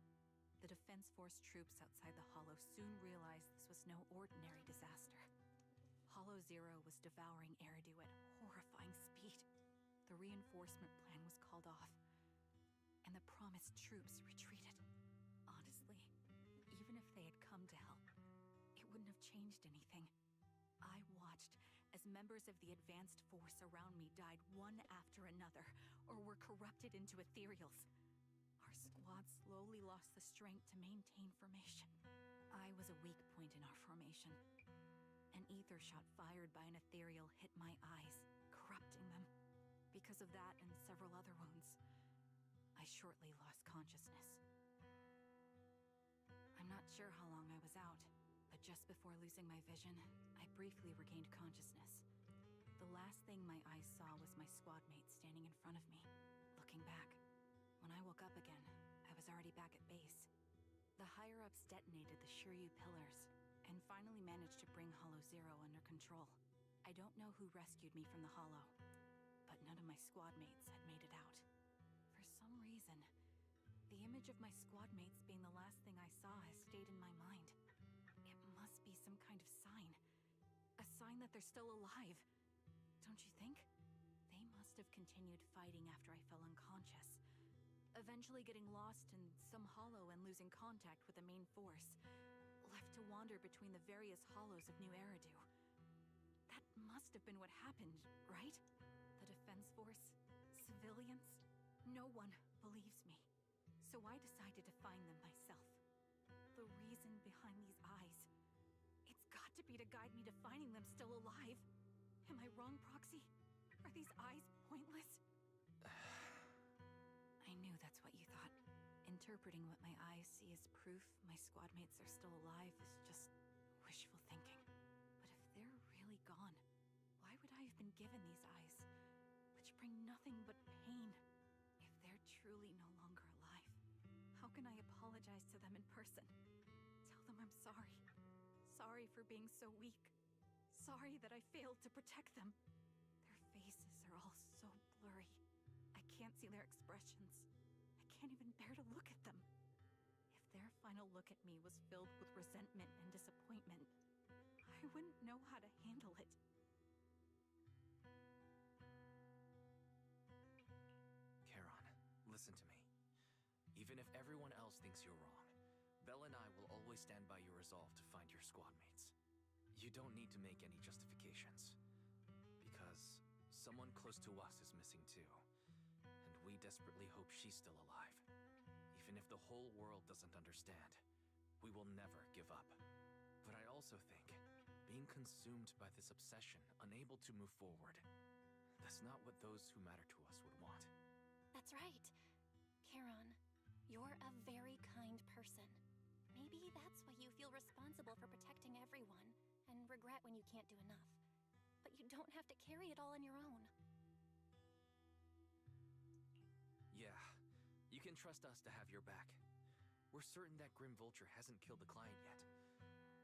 The Defense Force troops outside the Hollow soon realized this was no ordinary disaster. Hollow Zero was devouring Eridu at horrifying speed. The reinforcement plan was called off, and the promised troops retreated. Honestly, even if they had come to help, it wouldn't have changed anything. I watched as members of the advanced force around me died one after another, or were corrupted into Ethereals. Our squad slowly lost the strength to maintain formation. I was a weak point in our formation. An ether shot fired by an Ethereal hit my eyes, corrupting them. Because of that and several other wounds, I shortly lost consciousness. I'm not sure how long I was out, but just before losing my vision, I briefly regained consciousness. The last thing my eyes saw was my squad mate standing in front of me, looking back. When I woke up again, I was already back at base. The higher-ups detonated the Shiryu pillars, and finally managed to bring Hollow Zero under control. I don't know who rescued me from the Hollow, but none of my squad mates had made it out. For some reason, the image of my squad mates being the last thing I saw has stayed in my mind. It must be some kind of sign. A sign that they're still alive. Don't you think? They must have continued fighting after I fell unconscious, eventually getting lost in some hollow and losing contact with the main force, left to wander between the various hollows of New Eridu. That must have been what happened, right? The Defense Force? Civilians? No one believes me. So I decided to find them myself. The reason behind these eyes. It's got to be to guide me to finding them still alive. Am I wrong, Proxy? Are these eyes pointless? I knew that's what you thought. Interpreting what my eyes see as proof my squad mates are still alive is just wishful thinking. But if they're really gone, why would I have been given these eyes, which bring nothing but pain? If they're truly no longer alive, how can I apologize to them in person? Tell them I'm sorry. Sorry for being so weak. Sorry that I failed to protect them. Their faces are all so blurry. I can't see their expressions. I can't even bear to look at them. If their final look at me was filled with resentment and disappointment, I wouldn't know how to handle it. Charon, listen to me. Even if everyone else thinks you're wrong, Belle and I will always stand by your resolve to find your squad mates. You don't need to make any justifications, because someone close to us is missing too, and we desperately hope she's still alive. Even if the whole world doesn't understand, we will never give up. But I also think, being consumed by this obsession, unable to move forward, that's not what those who matter to us would want. That's right. Charon, you're a very kind person. Maybe that's why you feel responsible for protecting everyone, and regret when you can't do enough. But you don't have to carry it all on your own. Yeah, you can trust us to have your back. We're certain that Grim Vulture hasn't killed the client yet.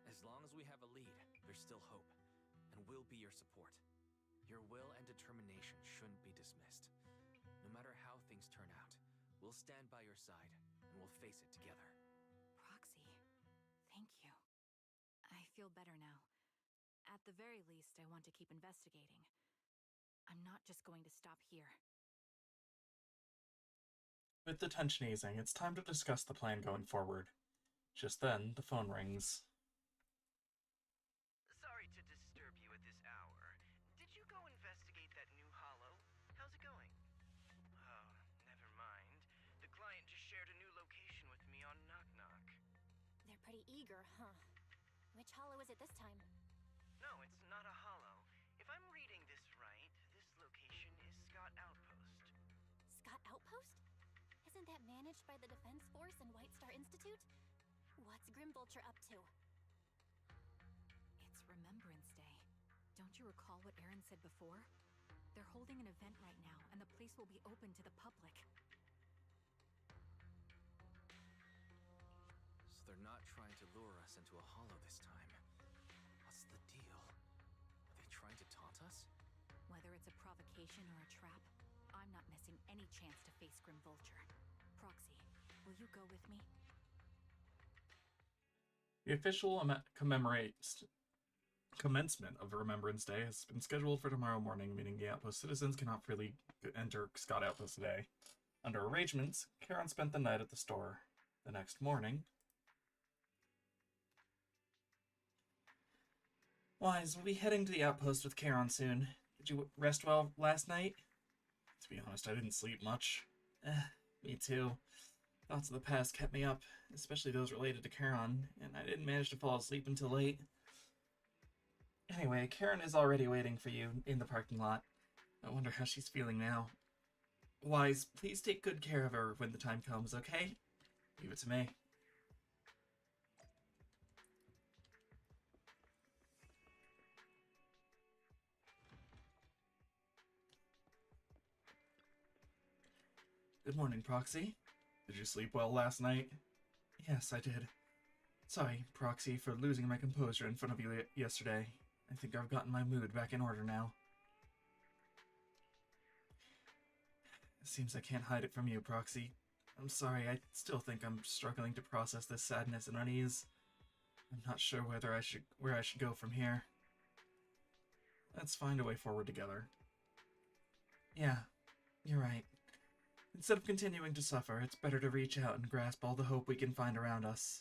As long as we have a lead, there's still hope, and we'll be your support. Your will and determination shouldn't be dismissed. No matter how things turn out, we'll stand by your side, and we'll face it together. Proxy, thank you. I feel better now. At the very least, I want to keep investigating. I'm not just going to stop here. With the tension easing, it's time to discuss the plan going forward. Just then, the phone rings. Sorry to disturb you at this hour. Did you go investigate that new hollow? How's it going? Oh, never mind. The client just shared a new location with me on Knock Knock. They're pretty eager, huh? Which hollow is it this time? No, it's not a hollow. If I'm reading this right, this location is Scott Outpost. Scott Outpost? Isn't that managed by the Defense Force and White Star Institute? What's Grim Vulture up to? It's Remembrance Day. Don't you recall what Aaron said before? They're holding an event right now, and the place will be open to the public. So they're not trying to lure us into a hollow this time. What's the deal? Are they trying to taunt us? Whether it's a provocation or a trap, I'm not missing any chance to face Grim Vulture. Proxy, will you go with me? The official commencement of Remembrance Day has been scheduled for tomorrow morning, meaning the Outpost citizens cannot freely enter Scott Outpost today. Under arrangements, Charon spent the night at the store. The next morning... Wise, we'll be heading to the Outpost with Charon soon. Did you rest well last night? To be honest, I didn't sleep much. Me too. Thoughts of the past kept me up, especially those related to Charon, and I didn't manage to fall asleep until late. Anyway, Charon is already waiting for you in the parking lot. I wonder how she's feeling now. Wise, please take good care of her when the time comes, okay? Leave it to me. Good morning, Proxy. Did you sleep well last night? Yes, I did. Sorry, Proxy, for losing my composure in front of you yesterday. I think I've gotten my mood back in order now. It seems I can't hide it from you, Proxy. I'm sorry, I still think I'm struggling to process this sadness and unease. I'm not sure where I should go from here. Let's find a way forward together. Yeah, you're right. Instead of continuing to suffer, it's better to reach out and grasp all the hope we can find around us.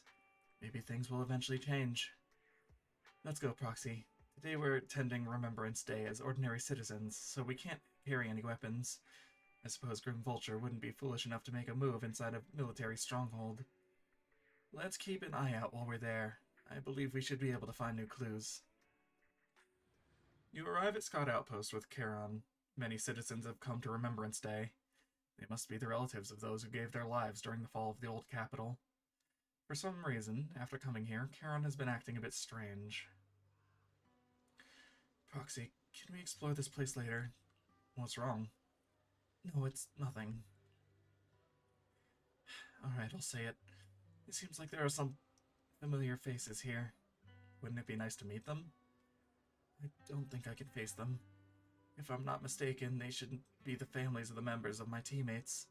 Maybe things will eventually change. Let's go, Proxy. Today we're attending Remembrance Day as ordinary citizens, so we can't carry any weapons. I suppose Grim Vulture wouldn't be foolish enough to make a move inside a military stronghold. Let's keep an eye out while we're there. I believe we should be able to find new clues. You arrive at Scott Outpost with Charon. Many citizens have come to Remembrance Day. They must be the relatives of those who gave their lives during the fall of the old capital. For some reason, after coming here, Charon has been acting a bit strange. Proxy, can we explore this place later? What's wrong? No, it's nothing. Alright, I'll say it. It seems like there are some familiar faces here. Wouldn't it be nice to meet them? I don't think I can face them. If I'm not mistaken, they shouldn't be the families of the members of my teammates.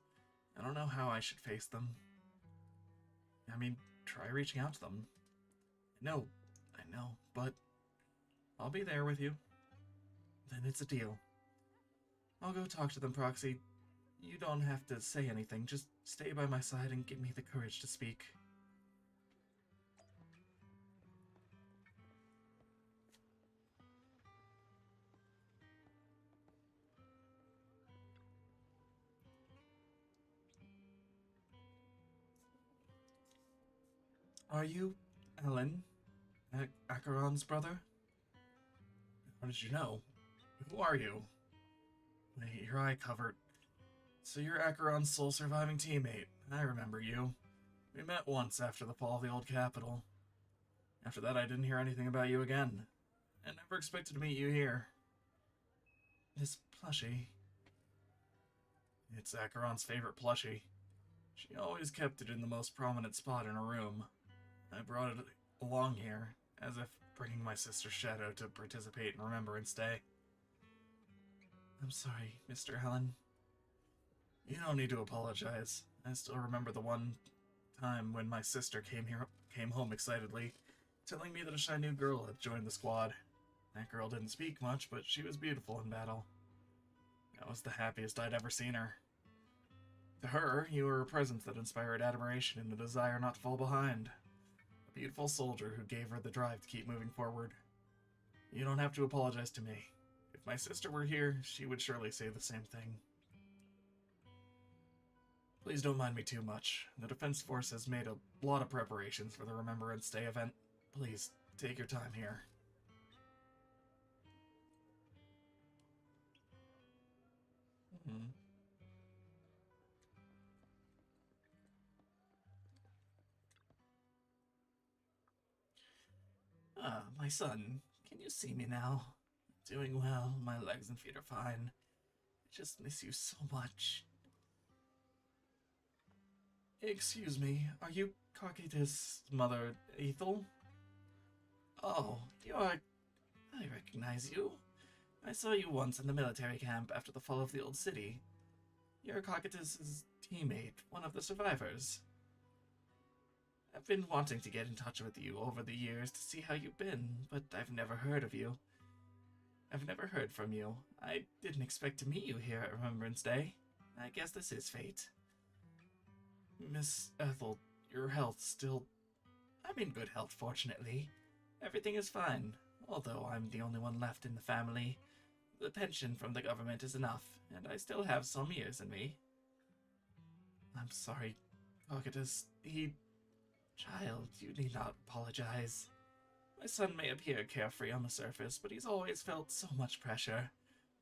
I don't know how I should face them. I mean, try reaching out to them. I know, but I'll be there with you. Then it's a deal. I'll go talk to them, Proxy. you don't have to say anything. Just stay by my side and give me the courage to speak. Are you Alan, Acheron's brother? How did you know? Who are you? Wait, your eye covered. So you're Acheron's sole surviving teammate. I remember you. We met once after the fall of the old capital. After that, I didn't hear anything about you again. I never expected to meet you here. This plushie. It's Acheron's favorite plushie. She always kept it in the most prominent spot in her room. I brought it along here, as if bringing my sister Shadow to participate in Remembrance Day. I'm sorry, Mr. Helen. You don't need to apologize. I still remember the one time when my sister came home excitedly, telling me that a shy new girl had joined the squad. That girl didn't speak much, but she was beautiful in battle. That was the happiest I'd ever seen her. To her, you were a presence that inspired admiration and a desire not to fall behind. A beautiful soldier who gave her the drive to keep moving forward. You don't have to apologize to me. If my sister were here, she would surely say the same thing. Please don't mind me too much. The Defense Force has made a lot of preparations for the Remembrance Day event. Please, take your time here. Ah, my son, can you see me now? Doing well, my legs and feet are fine. I just miss you so much. Excuse me, are you Cocytus' mother, Ethel? Oh, you are... I recognize you. I saw you once in the military camp after the fall of the old city. You're Cocytus' teammate, one of the survivors. I've been wanting to get in touch with you over the years to see how you've been, but I've never heard of you. I've never heard from you. I didn't expect to meet you here at Remembrance Day. I guess this is fate. Miss Ethel, your health still... I'm in good health, fortunately. Everything is fine, although I'm the only one left in the family. The pension from the government is enough, and I still have some years in me. I'm sorry, Cocytus. Child, you need not apologize. My son may appear carefree on the surface, but he's always felt so much pressure.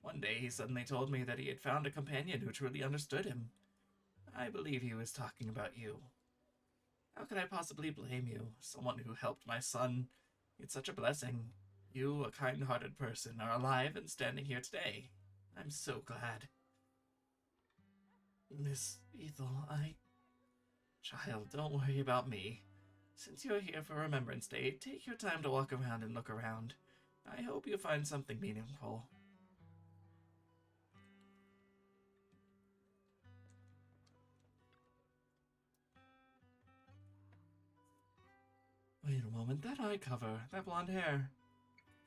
One day he suddenly told me that he had found a companion who truly understood him. I believe he was talking about you. How could I possibly blame you, someone who helped my son? It's such a blessing. You, a kind-hearted person, are alive and standing here today. I'm so glad. Miss Ethel, Child, don't worry about me. Since you're here for Remembrance Day, take your time to walk around and look around. I hope you find something meaningful. Wait a moment, that eye cover, that blonde hair.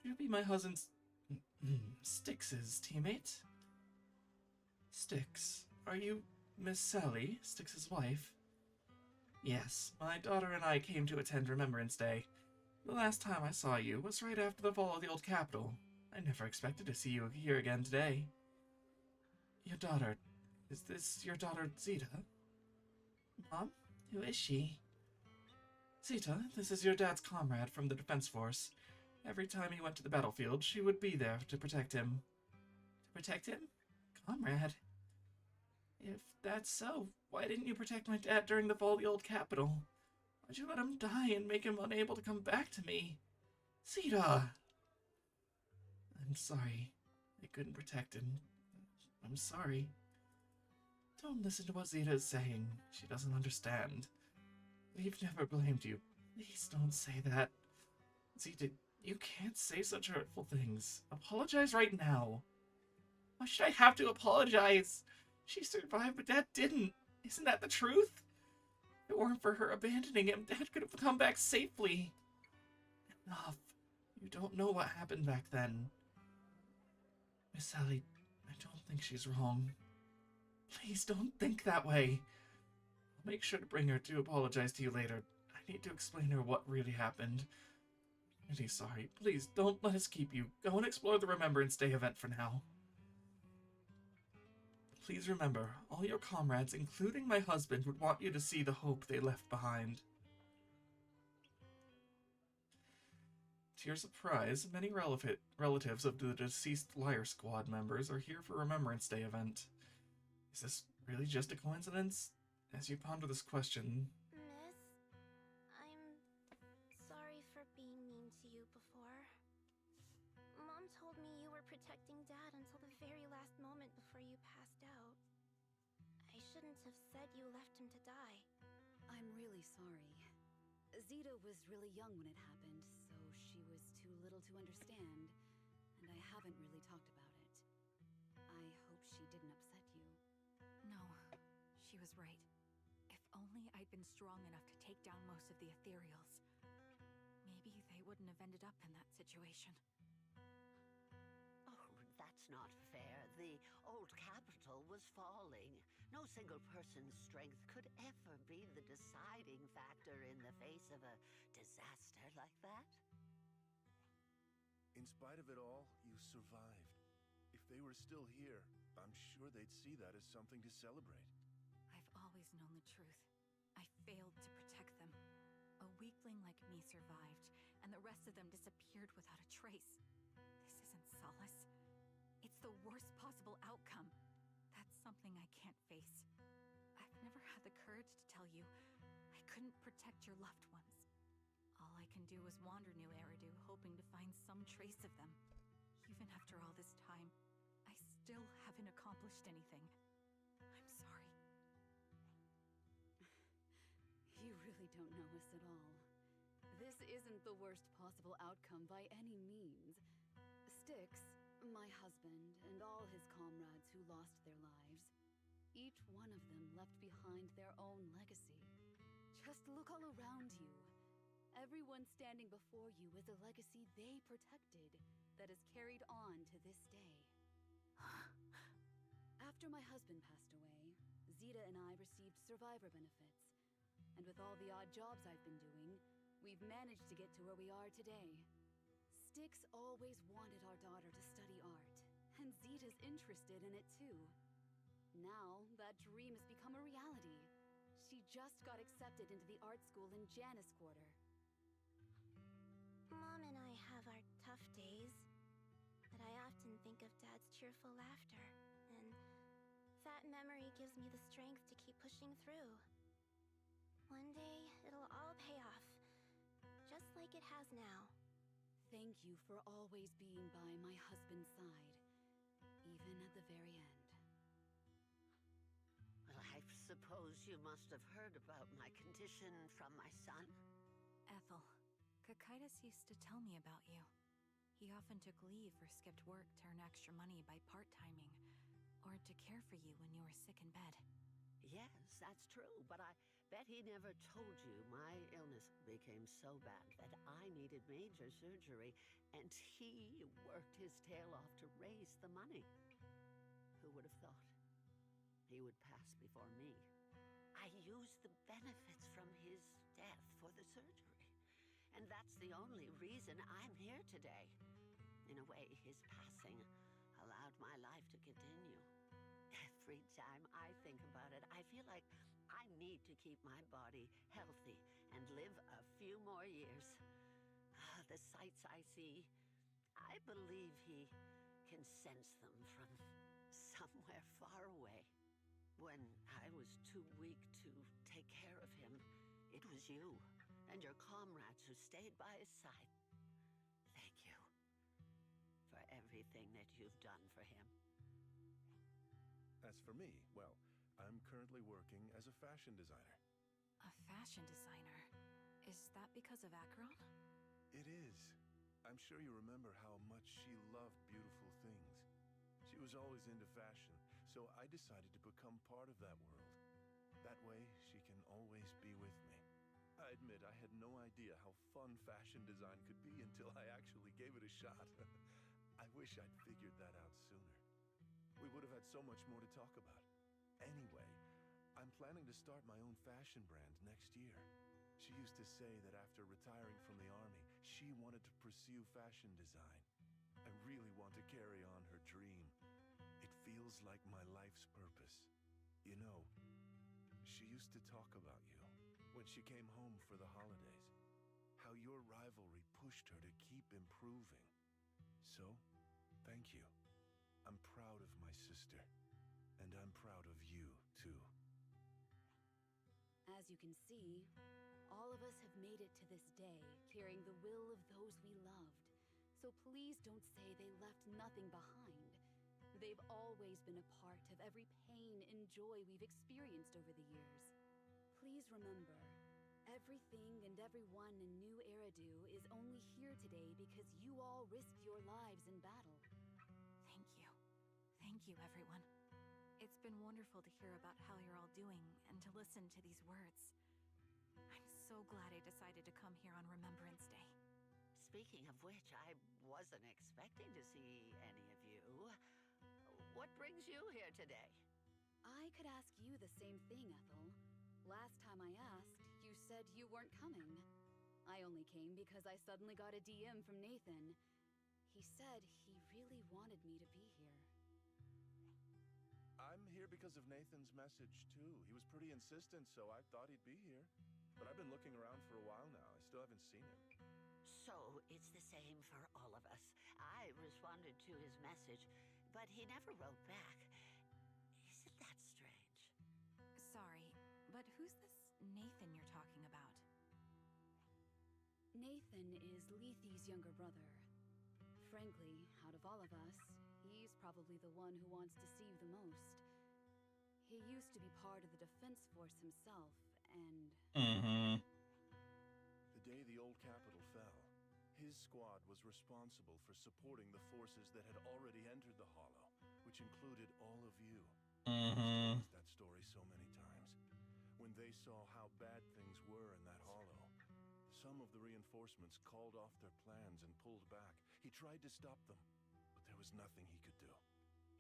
You'd be my husband's... Styx's teammate? Styx, are you Miss Sally, Styx's wife? Yes, my daughter and I came to attend Remembrance Day. The last time I saw you was right after the fall of the old capital. I never expected to see you here again today. Your daughter... Is this your daughter, Zeta? Mom? Who is she? Zeta, this is your dad's comrade from the Defense Force. Every time he went to the battlefield, she would be there to protect him. To protect him? Comrade? If that's so, why didn't you protect my dad during the fall of the old capital? Why'd you let him die and make him unable to come back to me? Zeta! I'm sorry. I couldn't protect him. I'm sorry. Don't listen to what Zeta is saying. She doesn't understand. We've never blamed you. Please don't say that. Zeta, you can't say such hurtful things. Apologize right now. Why should I have to apologize? She survived, but Dad didn't. Isn't that the truth? If it weren't for her abandoning him, Dad could have come back safely. Enough. You don't know what happened back then. Miss Sally, I don't think she's wrong. Please don't think that way. I'll make sure to bring her to apologize to you later. I need to explain to her what really happened. I'm really sorry. Please, don't let us keep you. Go and explore the Remembrance Day event for now. Please remember, all your comrades, including my husband, would want you to see the hope they left behind. To your surprise, many relatives of the deceased Liar Squad members are here for Remembrance Day event. Is this really just a coincidence? As you ponder this question... Miss, I'm sorry for being mean to you before. Mom told me you were protecting Dad until the very last moment before you passed out. I shouldn't have said you left him to die. I'm really sorry. Zeta was really young when it happened, so she was too little to understand, and I haven't really talked about it. I hope she didn't upset you. No, she was right. If only I'd been strong enough to take down most of the ethereals, maybe they wouldn't have ended up in that situation. Oh, that's not fair. The old capital was falling. No single person's strength could ever be the deciding factor in the face of a disaster like that. In spite of it all, you survived. If they were still here, I'm sure they'd see that as something to celebrate. I've always known the truth. I failed to protect them. A weakling like me survived, and the rest of them disappeared without a trace. This isn't solace. It's the worst possible outcome. That's something I can't face. I've never had the courage to tell you I couldn't protect your loved ones. All I can do is wander New Eridu, hoping to find some trace of them. Even after all this time, I still haven't accomplished anything. I'm sorry. You really don't know us at all. This isn't the worst possible outcome by any means. Styx, my husband, and all his comrades who lost their lives, each one of them left behind their own legacy. Just look all around you. Everyone standing before you is a legacy they protected that is carried on to this day. After my husband passed away, Zeta and I received survivor benefits. And with all the odd jobs I've been doing, we've managed to get to where we are today. Styx always wanted our daughter to study art, and Zeta's interested in it too. Now, that dream has become a reality. She just got accepted into the art school in Janus Quarter. Mom and I have our tough days, but I often think of Dad's cheerful laughter, and that memory gives me the strength to keep pushing through. One day, it'll all pay off, just like it has now. Thank you for always being by my husband's side, even at the very end. Well, I suppose you must have heard about my condition from my son. Ethel, Cocytus used to tell me about you. He often took leave or skipped work to earn extra money by part-timing, or to care for you when you were sick in bed. Yes, that's true, but I bet he never told you my illness became so bad that I needed major surgery, and he worked his tail off to raise the money. Who would have thought he would pass before me? I used the benefits from his death for the surgery, and that's the only reason I'm here today. In a way, his passing allowed my life to continue. Every time I think about it, I feel like I need to keep my body healthy and live a few more years. The sights I see, I believe he can sense them from somewhere far away. When I was too weak to take care of him, it was you and your comrades who stayed by his side. Thank you for everything that you've done for him. As for me, well, I'm currently working as a fashion designer. A fashion designer? Is that because of Acheron? It is. I'm sure you remember how much she loved beautiful things. She was always into fashion, so I decided to become part of that world. That way, she can always be with me. I admit I had no idea how fun fashion design could be until I actually gave it a shot. I wish I'd figured that out sooner. We would have had so much more to talk about. Anyway, I'm planning to start my own fashion brand next year. She used to say that after retiring from the army, she wanted to pursue fashion design. I really want to carry on her dream. It feels like my life's purpose. You know, she used to talk about you when she came home for the holidays. How your rivalry pushed her to keep improving. So, thank you. I'm proud of my sister. And I'm proud of you, too. As you can see, all of us have made it to this day, carrying the will of those we loved. So please don't say they left nothing behind. They've always been a part of every pain and joy we've experienced over the years. Please remember, everything and everyone in New Eridu is only here today because you all risked your lives in battle. Thank you. Thank you, everyone. It's been wonderful to hear about how you're all doing and to listen to these words. I'm so glad I decided to come here on Remembrance Day. Speaking of which, I wasn't expecting to see any of you. What brings you here today? I could ask you the same thing, Ethel. Last time I asked, you said you weren't coming. I only came because I suddenly got a DM from Nathan. He said he really wanted me to be here. I'm here because of Nathan's message, too. He was pretty insistent, so I thought he'd be here. But I've been looking around for a while now. I still haven't seen him. So it's the same for all of us. I responded to his message, but he never wrote back. Isn't that strange? Sorry, but who's this Nathan you're talking about? Nathan is Lethe's younger brother. Frankly, out of all of us, he's probably the one who wants to Steve the most. He used to be part of the defense force himself, and... The day the old capital fell, his squad was responsible for supporting the forces that had already entered the Hollow, which included all of you. He's told us that story so many times. When they saw how bad things were in that Hollow, some of the reinforcements called off their plans and pulled back. He tried to stop them, but there was nothing he could do.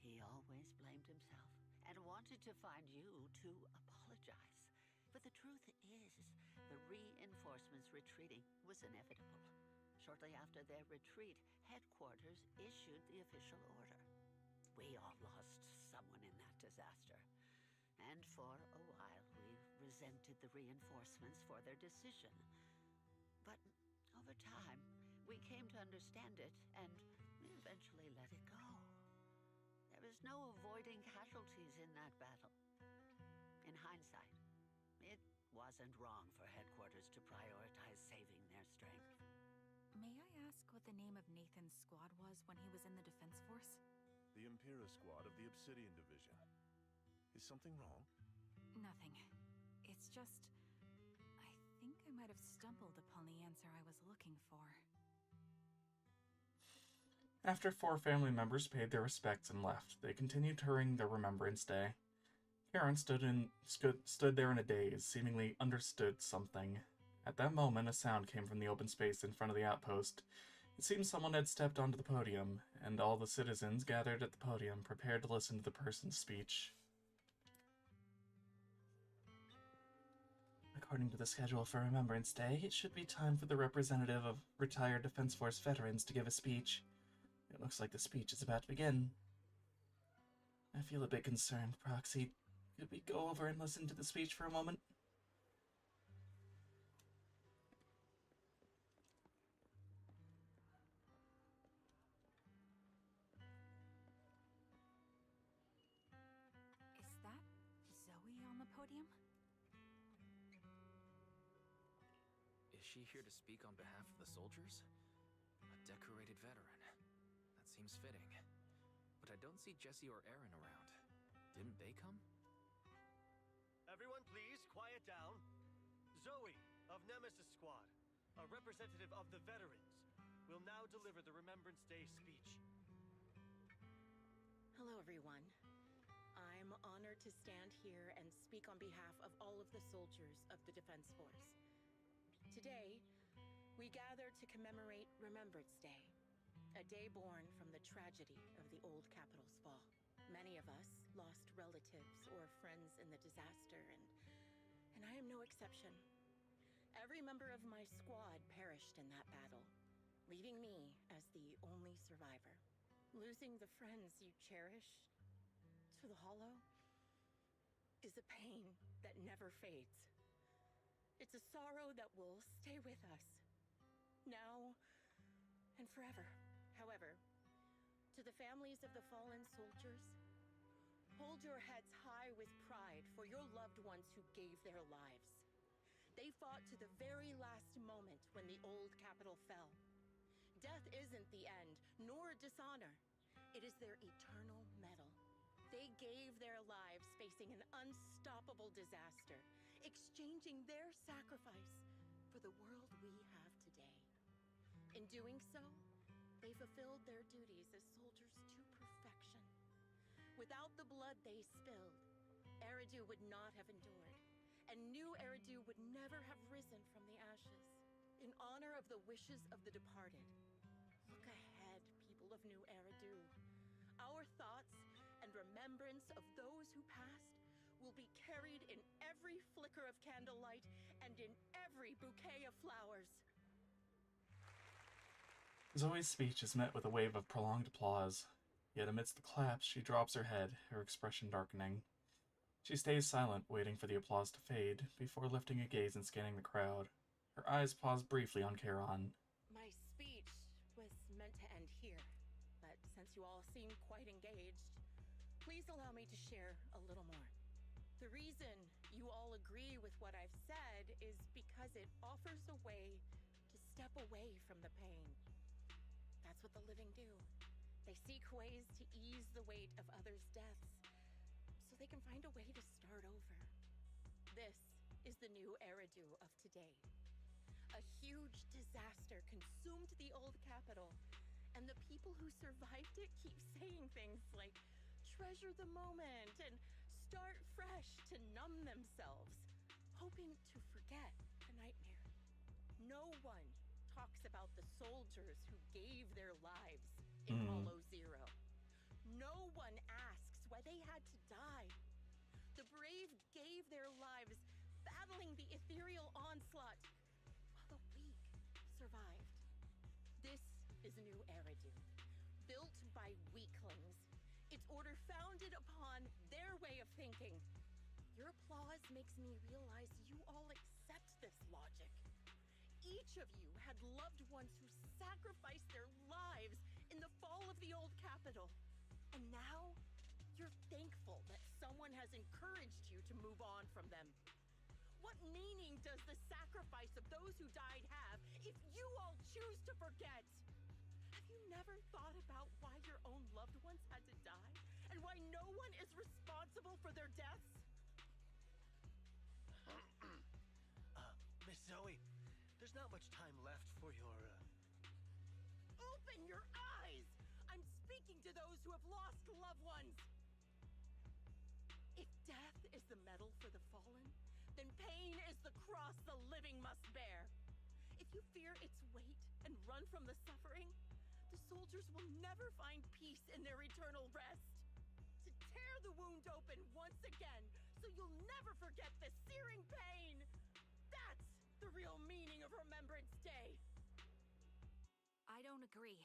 He always blamed himself and wanted to find you to apologize. But the truth is, the reinforcements retreating was inevitable. Shortly after their retreat, headquarters issued the official order. We all lost someone in that disaster. And for a while, we resented the reinforcements for their decision. But over time, we came to understand it, and we eventually let it go. There was no avoiding casualties in that battle. In hindsight, it wasn't wrong for headquarters to prioritize saving their strength. May I ask what the name of Nathan's squad was when he was in the defense force? The Impera squad of the Obsidian Division. Is something wrong? Nothing. It's just... I think I might have stumbled upon the answer I was looking for. After 4 family members paid their respects and left, they continued touring the Remembrance Day. Karen stood there in a daze, seemingly understood something. At that moment, a sound came from the open space in front of the outpost. It seemed someone had stepped onto the podium, and all the citizens gathered at the podium, prepared to listen to the person's speech. According to the schedule for Remembrance Day, it should be time for the representative of retired Defense Force veterans to give a speech. It looks like the speech is about to begin. I feel a bit concerned, Proxy. Could we go over and listen to the speech for a moment? Is that Zoe on the podium? Is she here to speak on behalf of the soldiers? A decorated veteran. That seems fitting. But I don't see Jesse or Aaron around. Didn't they come? Everyone please, quiet down. Zoe, of Nemesis Squad, a representative of the veterans, will now deliver the Remembrance Day speech. Hello, everyone. I'm honored to stand here and speak on behalf of all of the soldiers of the Defense Force. Today, we gather to commemorate Remembrance Day, a day born from the tragedy of the old capital's fall. Many of us lost relatives or friends disaster, and I am no exception. Every member of my squad perished in that battle, leaving me as the only survivor. Losing the friends you cherish to the Hollow is a pain that never fades. It's a sorrow that will stay with us, now and forever. However, to the families of the fallen soldiers, hold your heads high with pride for your loved ones who gave their lives. They fought to the very last moment when the old capital fell. Death isn't the end, nor dishonor. It is their eternal medal. They gave their lives facing an unstoppable disaster, exchanging their sacrifice for the world we have today. In doing so, they fulfilled their duties as soldiers to perfection. Without the blood they spilled, Eridu would not have endured, and New Eridu would never have risen from the ashes. In honor of the wishes of the departed, look ahead, people of New Eridu. Our thoughts and remembrance of those who passed will be carried in every flicker of candlelight and in every bouquet of flowers. Zoe's speech is met with a wave of prolonged applause, yet amidst the claps she drops her head, her expression darkening. She stays silent, waiting for the applause to fade, before lifting a gaze and scanning the crowd. Her eyes pause briefly on Charon. My speech was meant to end here, but since you all seem quite engaged, please allow me to share a little more. The reason you all agree with what I've said is because it offers a way to step away from the pain. That's what the living do. They seek ways to ease the weight of others' deaths, so they can find a way to start over. This is the New Eridu of today. A huge disaster consumed the old capital, and the people who survived it keep saying things like, treasure the moment and start fresh to numb themselves, hoping to forget the nightmare. No one talks about the soldiers who gave their lives in Hollow Zero. No one asks why they had to die. The brave gave their lives battling the ethereal onslaught, while the weak survived. This is New Eridu, built by weaklings. Its order founded upon their way of thinking. Your applause makes me realize you all accept this logic. Each of you had loved ones who sacrificed their lives in the fall of the old capital. And now, you're thankful that someone has encouraged you to move on from them. What meaning does the sacrifice of those who died have if you all choose to forget? Have you never thought about why your own loved ones had to die? And why no one is responsible for their deaths? Miss Zoe, there's not much time left for your, Open your eyes! I'm speaking to those who have lost loved ones! If death is the medal for the fallen, then pain is the cross the living must bear. If you fear its weight and run from the suffering, the soldiers will never find peace in their eternal rest. To tear the wound open once again, so you'll never forget the searing pain! That's the real meaning of Remembrance Day! I don't agree.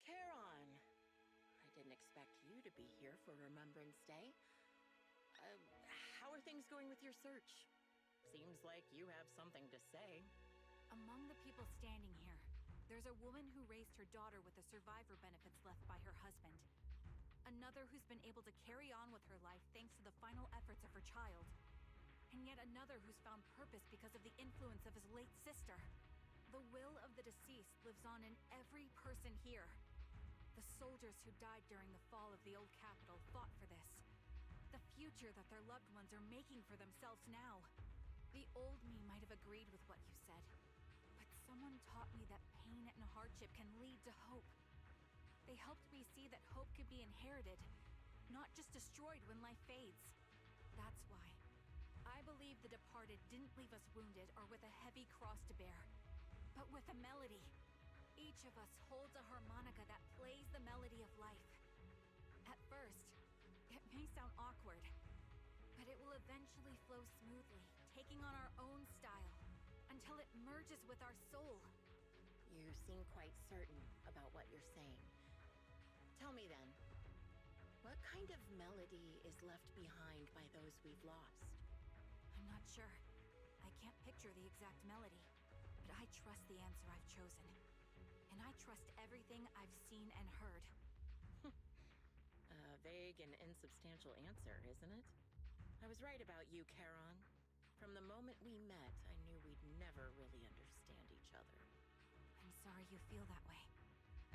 Charon, I didn't expect you to be here for Remembrance Day. How are things going with your search? Seems like you have something to say. Among the people standing here, there's a woman who raised her daughter with the survivor benefits left by her husband. Another who's been able to carry on with her life thanks to the final efforts of her child. And yet another who's found purpose because of the influence of his late sister. The will of the deceased lives on in every person here. The soldiers who died during the fall of the old capital fought for this. The future that their loved ones are making for themselves now. The old me might have agreed with what you said, but someone taught me that pain and hardship can lead to hope. They helped me see that hope could be inherited, not just destroyed when life fades. That's why I believe the departed didn't leave us wounded or with a heavy cross to bear, but with a melody. Each of us holds a harmonica that plays the melody of life. At first, it may sound awkward, eventually flow smoothly, taking on our own style, until it merges with our soul. You seem quite certain about what you're saying. Tell me then, what kind of melody is left behind by those we've lost? I'm not sure. I can't picture the exact melody, but I trust the answer I've chosen. And I trust everything I've seen and heard. A vague and insubstantial answer, isn't it? I was right about you, Charon. From the moment we met, I knew we'd never really understand each other. I'm sorry you feel that way.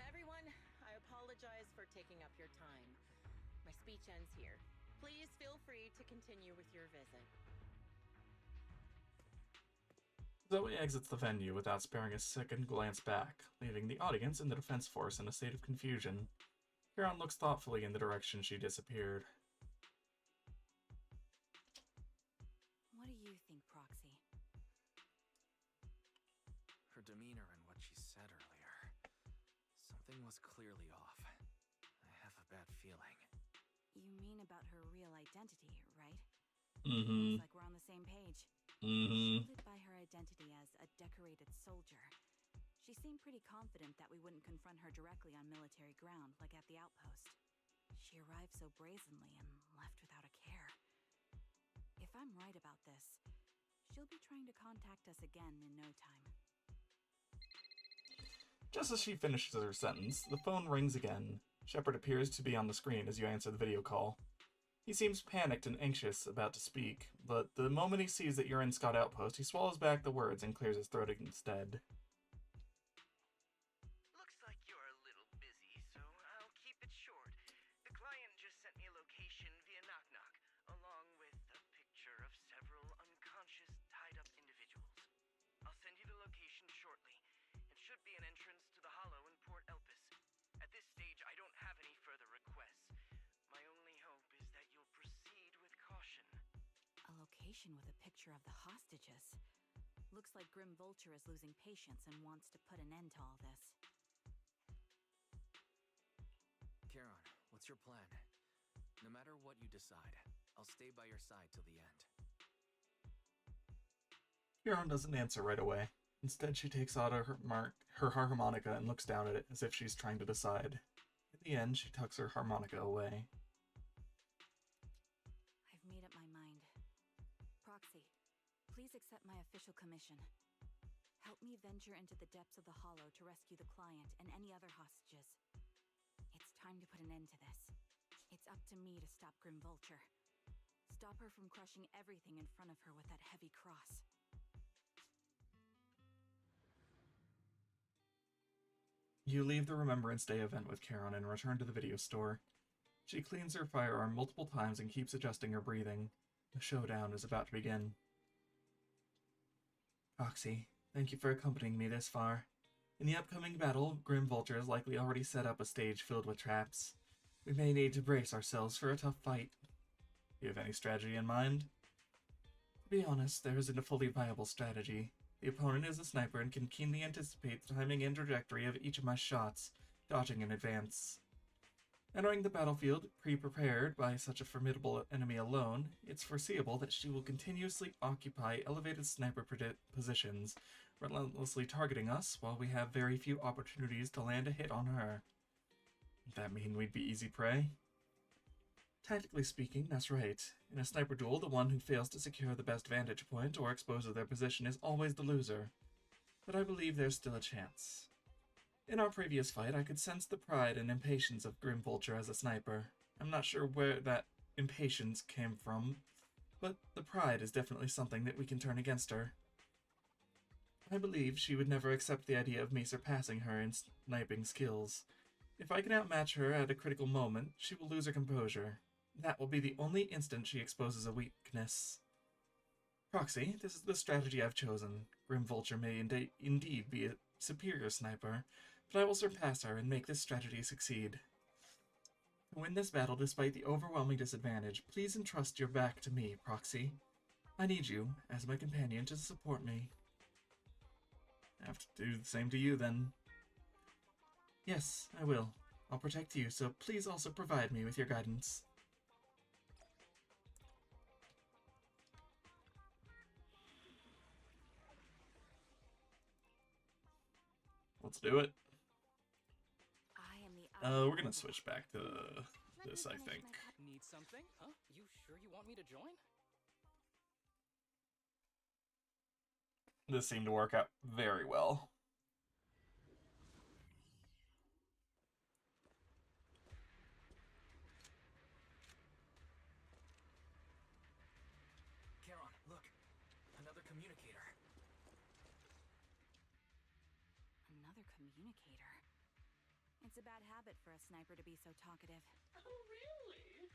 Everyone, I apologize for taking up your time. My speech ends here. Please feel free to continue with your visit. Zoe exits the venue without sparing a second glance back, leaving the audience and the defense force in a state of confusion. Charon looks thoughtfully in the direction she disappeared. What do you think, Proxy? Her demeanor and what she said earlier. Something was clearly off. I have a bad feeling. You mean about her real identity, right? Mm-hmm. Looks like we're on the same page. Mm-hmm. Shielded by her identity as a decorated soldier, she seemed pretty confident that we wouldn't confront her directly on military ground like at the outpost. She arrived so brazenly and left without a care. If I'm right about this, she'll be trying to contact us again in no time. Just as she finishes her sentence, the phone rings again. Shepard appears to be on the screen as you answer the video call. He seems panicked and anxious about to speak, but the moment he sees that you're in Scott Outpost, he swallows back the words and clears his throat instead. Looks like you're a little busy, so I'll keep it short. The client just sent me a location via Knock Knock, along with a picture of several unconscious, tied-up individuals. I'll send you the location shortly. It should be an entrance to the Hollow in Port Elpis. At this stage, I don't have any further requests. My only hope is that you'll proceed with caution. A location with a picture of the hostages. Looks like Grim Vulture is losing patience and wants to put an end to all this. Charon, what's your plan? No matter what you decide, I'll stay by your side till the end. Charon doesn't answer right away. Instead, she takes out her harmonica and looks down at it as if she's trying to decide. In the end, she tucks her harmonica away. I've made up my mind. Proxy, please accept my official commission. Help me venture into the depths of the Hollow to rescue the client and any other hostages. It's time to put an end to this. It's up to me to stop Grim Vulture. Stop her from crushing everything in front of her with that heavy cross. You leave the Remembrance Day event with Charon and return to the video store. She cleans her firearm multiple times and keeps adjusting her breathing. The showdown is about to begin. Proxy, thank you for accompanying me this far. In the upcoming battle, Grim Vulture has likely already set up a stage filled with traps. We may need to brace ourselves for a tough fight. Do you have any strategy in mind? To be honest, there isn't a fully viable strategy. The opponent is a sniper and can keenly anticipate the timing and trajectory of each of my shots, dodging in advance. Entering the battlefield pre-prepared by such a formidable enemy alone, it's foreseeable that she will continuously occupy elevated sniper positions, relentlessly targeting us while we have very few opportunities to land a hit on her. Does that mean we'd be easy prey? Tactically speaking, that's right. In a sniper duel, the one who fails to secure the best vantage point or exposes their position is always the loser. But I believe there's still a chance. In our previous fight, I could sense the pride and impatience of Grim Vulture as a sniper. I'm not sure where that impatience came from, but the pride is definitely something that we can turn against her. I believe she would never accept the idea of me surpassing her in sniping skills. If I can outmatch her at a critical moment, she will lose her composure. That will be the only instant she exposes a weakness. Proxy, this is the strategy I've chosen. Grim Vulture may indeed be a superior sniper, but I will surpass her and make this strategy succeed. To win this battle despite the overwhelming disadvantage, please entrust your back to me, Proxy. I need you, as my companion, to support me. I have to do the same to you, then. Yes, I will. I'll protect you, so please also provide me with your guidance. Let's do it. I am the We're gonna switch back to this, I think. Need something? Huh? You sure you want me to join? This seemed to work out very well. Charon, look. Another communicator. Another communicator. It's a bad habit for a sniper to be so talkative. Oh, really?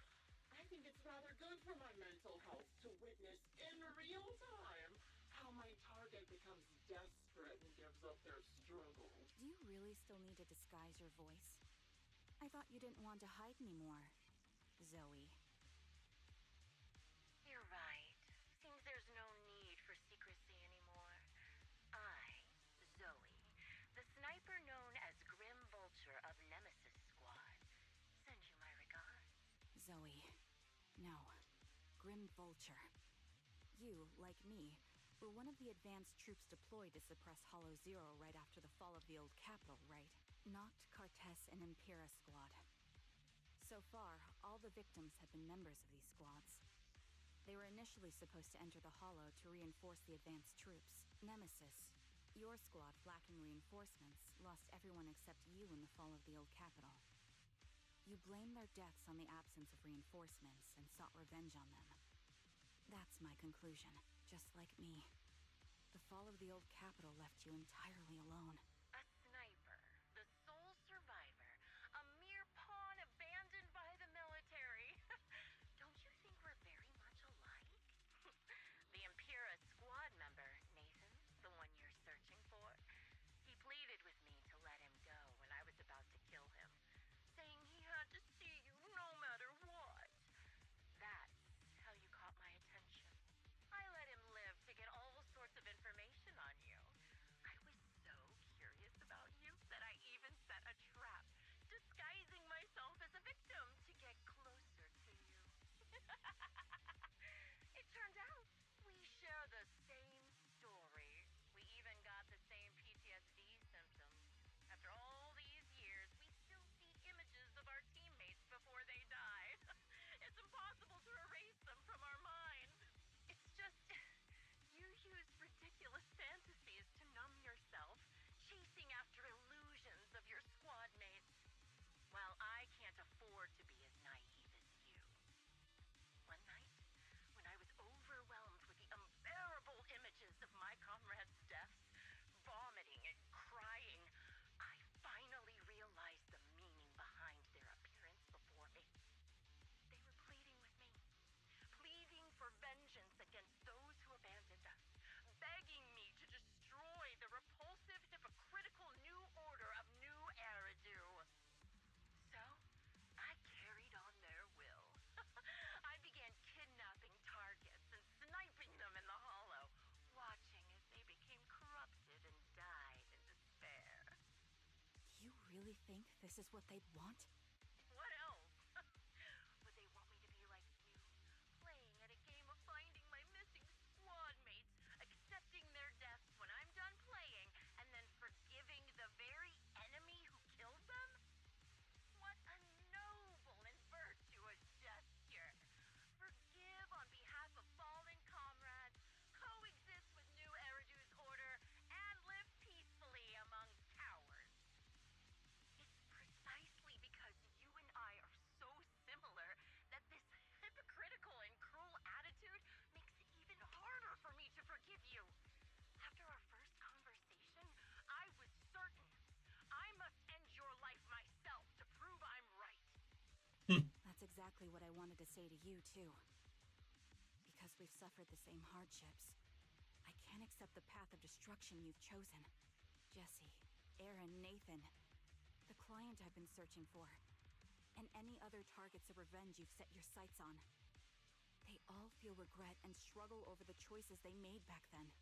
I think it's rather good for my mental health to witness in real time how my target becomes desperate and gives up their struggle. Do you really still need to disguise your voice? I thought you didn't want to hide anymore, Zoe. You're right. Seems there's no need for secrecy anymore. I, Zoe, the sniper known as Grim Vulture of Nemesis Squad, send you my regards. Zoe. No. Grim Vulture. You, like me, were one of the advanced troops deployed to suppress Hollow Zero right after the fall of the old capital, right? Noct, Kartes, and Impera Squad. So far, all the victims have been members of these squads. They were initially supposed to enter the Hollow to reinforce the advanced troops. Nemesis, your squad, lacking reinforcements, lost everyone except you in the fall of the old capital. You blamed their deaths on the absence of reinforcements and sought revenge on them. That's my conclusion, just like me. The fall of the old capital left you entirely alone. A sniper, the sole survivor, a mere pawn abandoned by the military. Don't you think we're very much alike? The Impera squad member, Nathan, the one you're searching for, he pleaded with me to let him go when I was about to kill him, saying he had to see you no matter what. That's how you caught my attention. I let him live to get all sorts of information on you. I was so curious about you that I even set a trap, disguising myself as a victim to get closer to you. It turned out we share the same story. We even got the same PTSD symptoms. After all these years, we still see images of our teammates before they die. It's impossible to erase them from our minds. It's just, you use ridiculous fantasies to numb yourself, chasing after illusions of your squad mates. Well, I can't afford to be as naive as you. One night, when I was overwhelmed with the unbearable images of my comrades' deaths, vomiting and crying, I finally realized the meaning behind their appearance before me. They were pleading with me, pleading for vengeance against those who abandoned us, begging me to destroy the repulsive, hypocritical new order of New Eridu. So, I carried on their will. I began kidnapping targets and sniping them in the Hollow, watching as they became corrupted and died in despair. You really think this is what they'd want? What else? Would they want me to be like you, playing at a game of finding my missing squad mates, accepting their deaths when I'm done playing, and then forgiving the very enemy who killed them? What a noble and virtuous gesture! Forgive on behalf of fallen comrades, coexist with New Eridu's order, and live peacefully among cowards. It's precisely because you and I are so similar that this hypocritical and cruel attitude makes it even harder for me to forgive you. After our first conversation, I was certain I must end your life myself to prove I'm right. That's exactly what I wanted to say to you, too. Because we've suffered the same hardships. I can't accept the path of destruction you've chosen. Jesse, Aaron, Nathan, the client I've been searching for, and any other targets of revenge you've set your sights on. They all feel regret and struggle over the choices they made back then.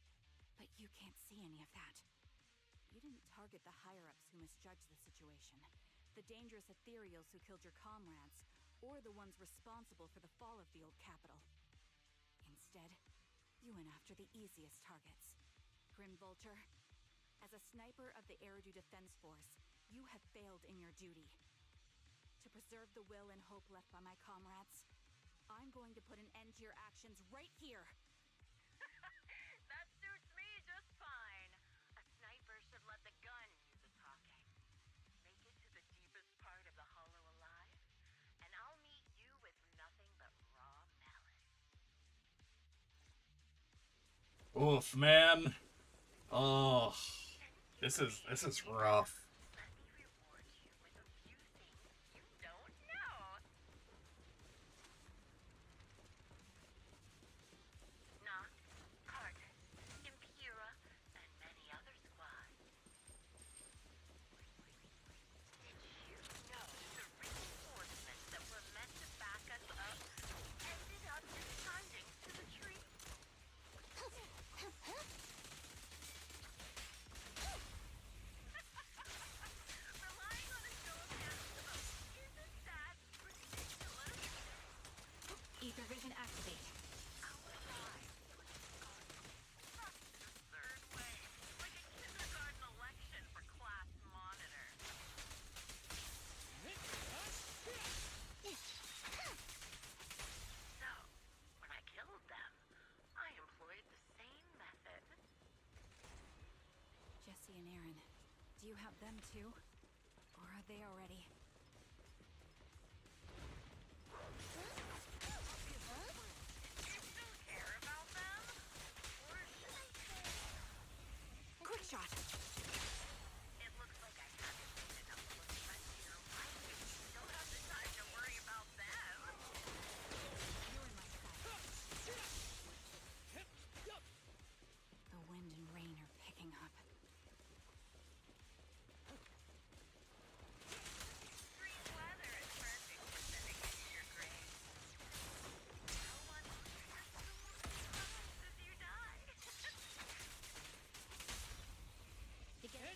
But you can't see any of that. You didn't target the higher-ups who misjudged the situation, the dangerous ethereals who killed your comrades, or the ones responsible for the fall of the old capital. Instead, you went after the easiest targets. Grim Vulture, As a sniper of the Eridu Defense Force, you have failed in your duty. To preserve the will and hope left by my comrades, I'm going to put an end to your actions right here. That suits me just fine. A sniper should let the gun do the talking. Make it to the deepest part of the hollow alive, and I'll meet you with nothing but raw melon. Oof, man. Oh, this is rough. Let me reward you with a few things you don't know. Noct, Cartus, Impera, and many other squads. Did you know the reinforcements that were meant to back us up ended up descending to the tree? Relying on a show of hands alone isn't that ridiculous? Ether vision activate. Outside, not the third way, like a kindergarten election for class monitor. So, when I killed them, I employed the same method. Jesse and Aaron, do you have them too? Or are they already? Do you still care about them? Or should I say... Quick shot! It looks like I haven't made enough close friends in your life if you still have the time to worry about them. You're in my sight. The wind and rain are picking up. Extreme weather is perfect for sending you to your grave. No one will hear as you die. Together.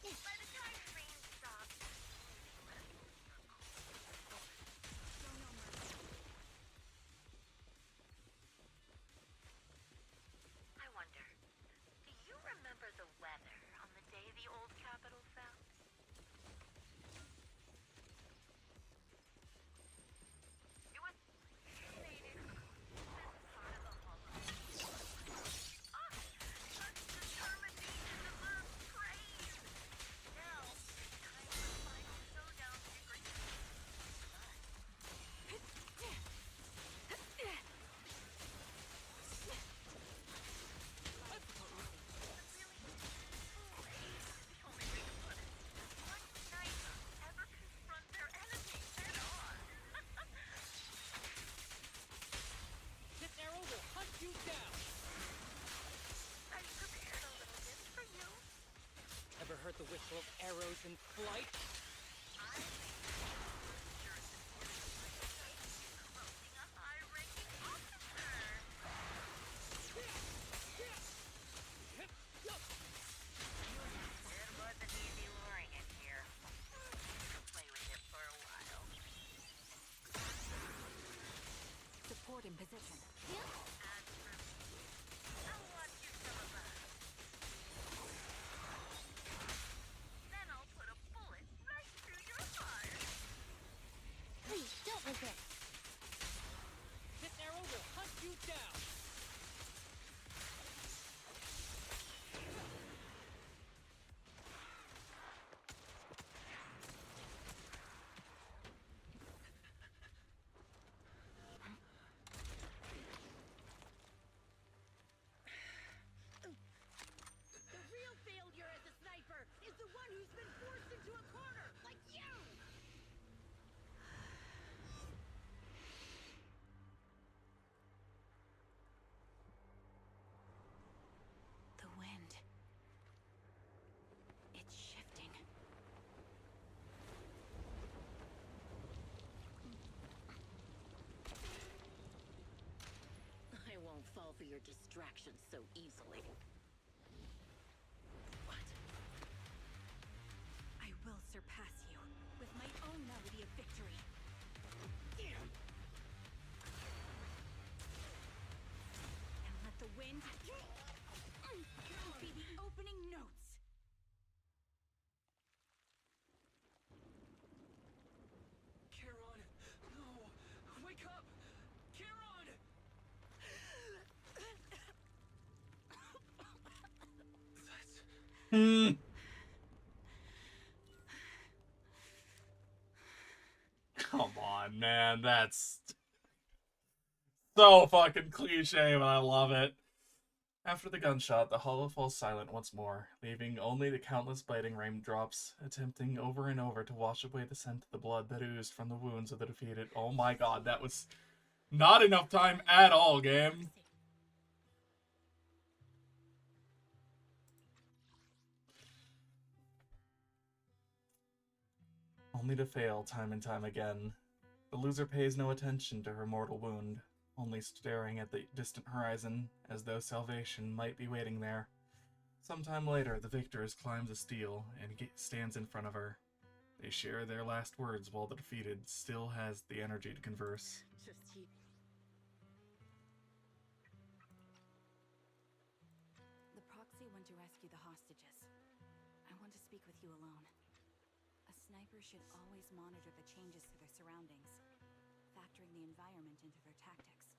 By the time the rain stops, only left will be your cold. Show no mercy. I wonder, do you remember the weather on the day the old capital fell? It was faded. This part of the hollow. Ah, such determination deserves praise. Now, it's time for the final showdown to This arrow will hunt you down. I prepared a little gift for you. Ever heard the whistle of arrows in flight? Clothing a high-ranking officer. It wasn't easy luring it here. You can play with it for a while. Support in position. As for me, I'll watch you from above. Then I'll put a bullet right through your heart. Please, don't resist. This arrow will hunt you down. The real failure as a sniper is the one who's been forced into a corner, like you! The wind. It's shifting. I won't fall for your distractions so easily. What? I will surpass you with my own melody of victory. Come on, man. That's so fucking cliche, but I love it. After the gunshot, the hollow falls silent once more, leaving only the countless biting raindrops, attempting over and over to wash away the scent of the blood that oozed from the wounds of the defeated. Oh my god, that was not enough time at all, game. Only to fail time and time again. The loser pays no attention to her mortal wound, only staring at the distant horizon, as though salvation might be waiting there. Sometime later, the victors climbs a stele and stands in front of her. They share their last words while the defeated still has the energy to converse. The proxy went to rescue the hostages. I want to speak with you alone. A sniper should always monitor the changes to their surroundings, factoring the environment into their tactics.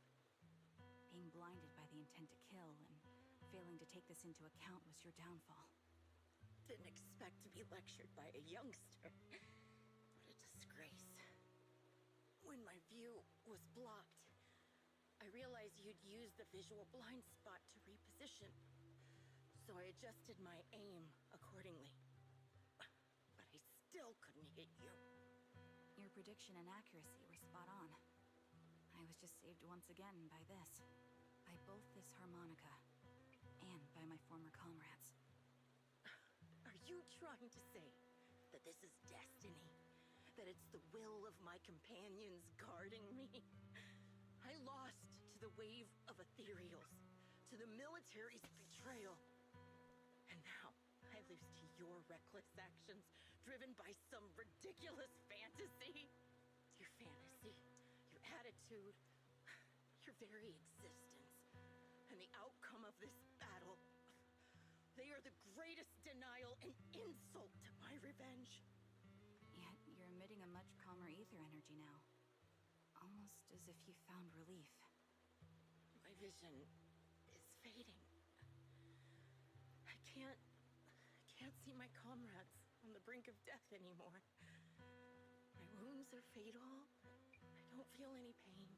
Being blinded by the intent to kill and failing to take this into account was your downfall. Didn't expect to be lectured by a youngster. What a disgrace. When my view was blocked, I realized you'd used the visual blind spot to reposition. So I adjusted my aim accordingly. But I still couldn't hit you. Your prediction and accuracy were spot on. I was just saved once again by this. By both this harmonica and by my former comrades. Are you trying to say that this is destiny? That it's the will of my companions guarding me? I lost to the wave of ethereals, to the military's betrayal. And now I lose to your reckless actions, driven by some ridiculous fantasy. Your fantasy, your attitude, your very existence, and the outcome of this battle. They are the greatest denial and insult to my revenge. Yet you're emitting a much calmer ether energy now. Almost as if you found relief. My vision is fading. I can't see my comrades on the brink of death anymore. My wounds are fatal. I don't feel any pain.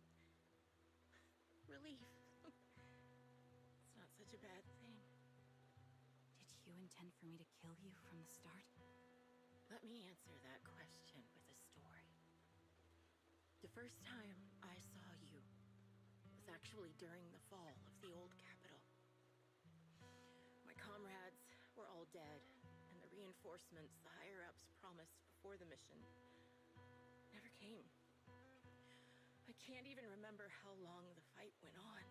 Relief. It's not such a bad thing. Did you intend for me to kill you from the start? Let me answer that question with a story. The first time I saw you was actually during the fall of the old capital. My comrades were all dead, and the reinforcements the higher-ups promised before the mission never came. I can't even remember how long the fight went on.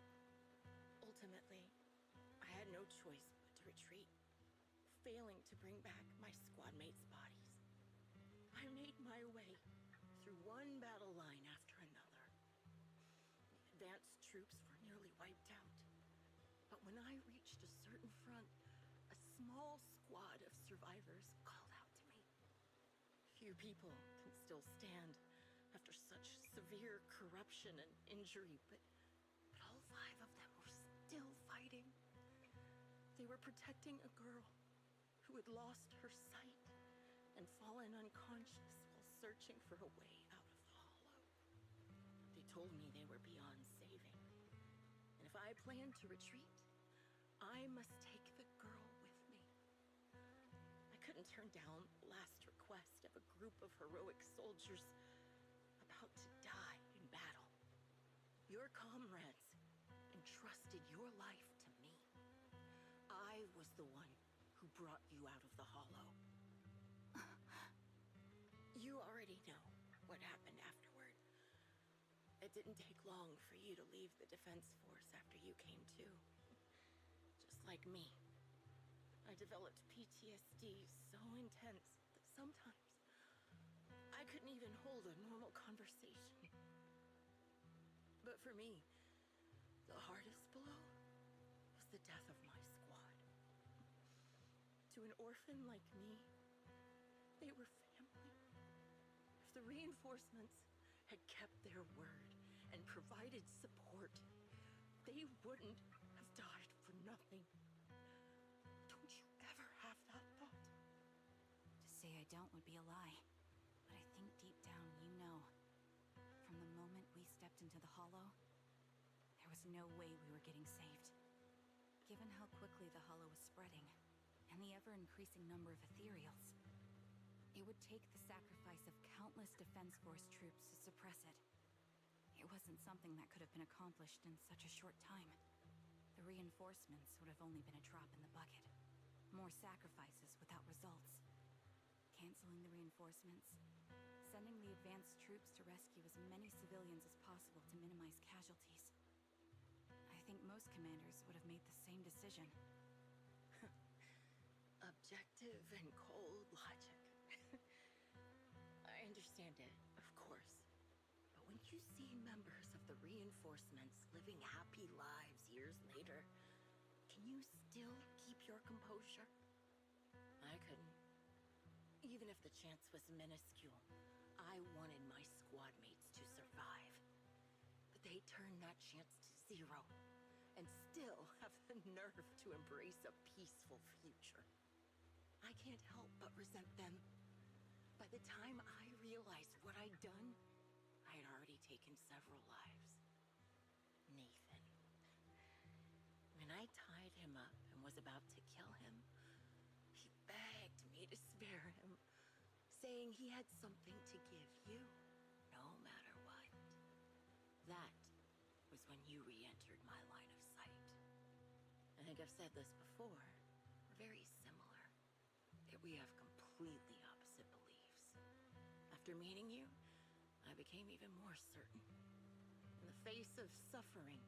Ultimately, I had no choice but to retreat, failing to bring back my squad mates' bodies. I made my way through one battle line after another. The advanced troops were nearly wiped out. But when I reached a certain front, a small squad of survivors called out to me. Few people can still stand after such severe corruption and injury, but all 5 of them were still fighting. They were protecting a girl who had lost her sight and fallen unconscious while searching for a way out of the hollow. They told me they were beyond saving, and if I planned to retreat, I must take the girl with me. I couldn't turn down the last request of a group of heroic soldiers about to die in battle. Your comrades entrusted your life to me. I was the one who brought you out of the hollow. You already know what happened afterward. It didn't take long for you to leave the Defense Force after you came to. Just like me. I developed PTSD so intense that sometimes I couldn't even hold a normal conversation. But for me, the hardest blow was the death of my squad. To an orphan like me, they were family. If the reinforcements had kept their word and provided support, they wouldn't have died for nothing. Don't you ever have that say I don't would be a lie, but I think deep down you know. From the moment we stepped into the Hollow, there was no way we were getting saved. Given how quickly the Hollow was spreading, and the ever-increasing number of ethereals, it would take the sacrifice of countless Defense Force troops to suppress it. It wasn't something that could have been accomplished in such a short time. The reinforcements would have only been a drop in the bucket. More sacrifices without results. Canceling the reinforcements, sending the advanced troops to rescue as many civilians as possible to minimize casualties. I think most commanders would have made the same decision. Objective and cold logic. I understand it, of course. But when you see members of the reinforcements living happy lives years later, can you still keep your composure? I couldn't. Even if the chance was minuscule, I wanted my squad mates to survive. But they turned that chance to zero, and still have the nerve to embrace a peaceful future. I can't help but resent them. By the time I realized what I'd done, I had already taken several lives. Nathan. When I tied him up and was about to kill him, he begged me to spare him, saying he had something to give you, no matter what. That was when you re-entered my line of sight. I think I've said this before. We're very similar, yet we have completely opposite beliefs. After meeting you, I became even more certain. In the face of suffering,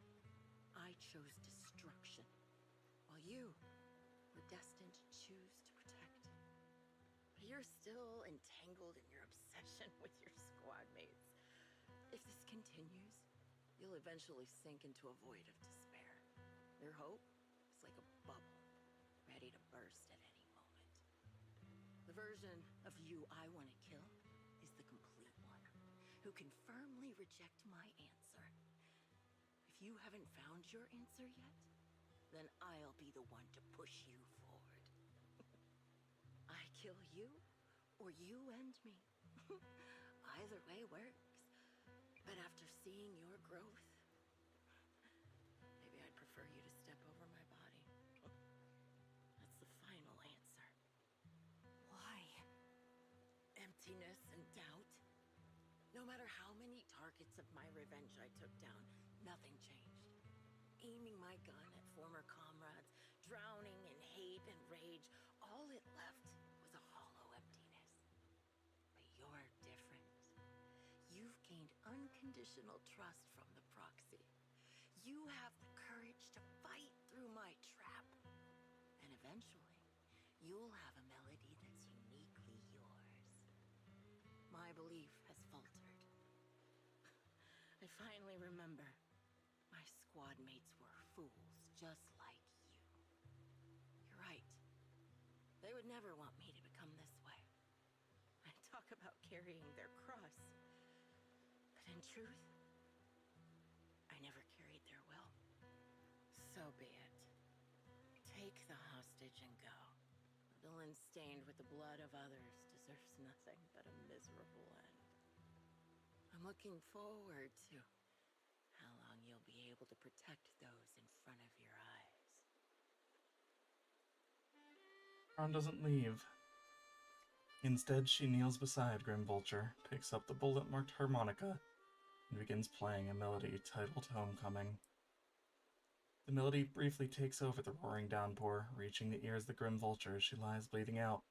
I chose destruction, while you were destined to choose to protect. But you're still entangled in your obsession with your squad mates. If this continues, you'll eventually sink into a void of despair. Your hope is like a bubble, ready to burst at any moment. The version of you I want to kill is the complete one, who can firmly reject my answer. If you haven't found your answer yet, then I'll be the one to push you forward. I kill you, or you end me. Either way works. But after seeing your growth, maybe I'd prefer you to step over my body. That's the final answer. Why? Emptiness and doubt. No matter how many targets of my revenge I took down, nothing changed. Aiming my gun at former comrades, drowning in hate and rage, all it left was a hollow emptiness. But you're different. You've gained unconditional trust from the proxy. You have the courage to fight through my trap. And eventually, you'll have a melody that's uniquely yours. My belief has faltered. I finally remember. My squad mates were fools just like you. You're right. They would never want me to become this way. I talk about carrying their cross. But in truth, I never carried their will. So be it. Take the hostage and go. A villain stained with the blood of others deserves nothing but a miserable end. I'm looking forward to how long you'll be able to protect those in front of your eyes. Ron doesn't leave. Instead, she kneels beside Grim Vulture, picks up the bullet-marked harmonica, and begins playing a melody titled Homecoming. The melody briefly takes over the roaring downpour, reaching the ears of the Grim Vulture as she lies bleeding out,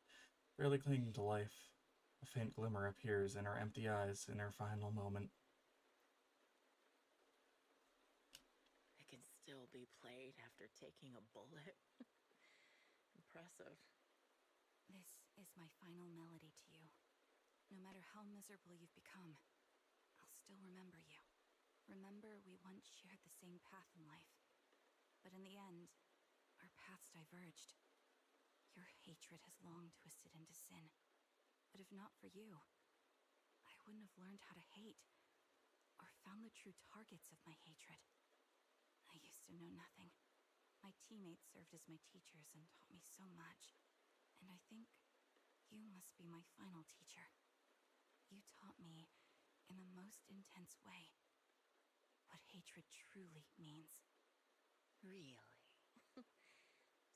barely clinging to life. A faint glimmer appears in her empty eyes in her final moment. It can still be played after taking a bullet. Impressive. This is my final melody to you. No matter how miserable you've become, I'll still remember you. Remember we once shared the same path in life. But in the end, our paths diverged. Your hatred has long twisted into sin. But if not for you, I wouldn't have learned how to hate, or found the true targets of my hatred. I used to know nothing. My teammates served as my teachers and taught me so much. And I think You must be my final teacher. You taught me, in the most intense way, what hatred truly means. Really?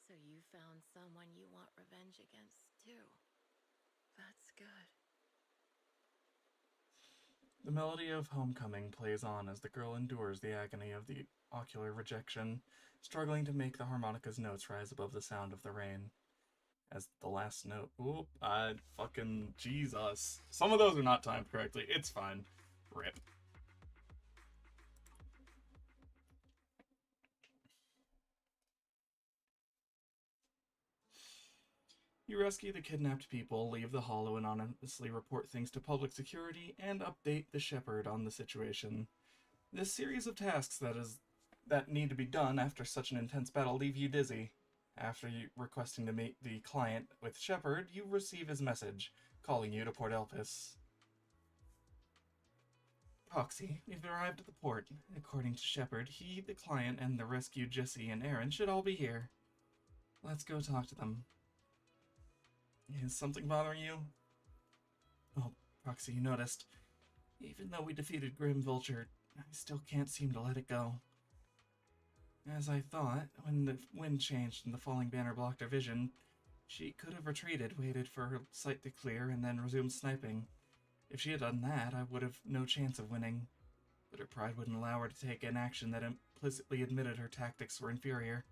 So you found someone you want revenge against, too. That's good. The melody of Homecoming plays on as the girl endures the agony of the ocular rejection, struggling to make the harmonica's notes rise above the sound of the rain. As the last note... Oop, fucking... Jesus. Some of those are not timed correctly. It's fine. Rip. You rescue the kidnapped people, leave the Hollow, anonymously report things to public security, and update the Shepherd on the situation. This series of tasks that need to be done after such an intense battle leave you dizzy. After requesting to meet the client with Shepherd, you receive his message, calling you to Port Elpis. Proxy, we've arrived at the port. According to Shepherd, he, the client, and the rescued Jesse and Aaron should all be here. Let's go talk to them. Is something bothering you? Oh, Proxy, you noticed. Even though we defeated Grim Vulture, I still can't seem to let it go. As I thought, when the wind changed and the falling banner blocked our vision, she could have retreated, waited for her sight to clear, and then resumed sniping. If she had done that, I would have no chance of winning. But her pride wouldn't allow her to take an action that implicitly admitted her tactics were inferior.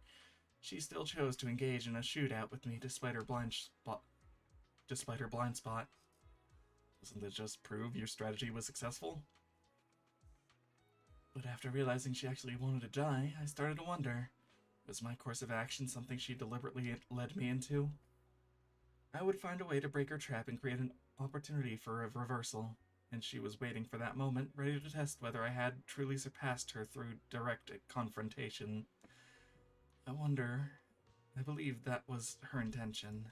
She still chose to engage in a shootout with me despite her blind spot. Doesn't that just prove your strategy was successful? But after realizing she actually wanted to die, I started to wonder, was my course of action something she deliberately led me into? I would find a way to break her trap and create an opportunity for a reversal, and she was waiting for that moment, ready to test whether I had truly surpassed her through direct confrontation. I believe that was her intention.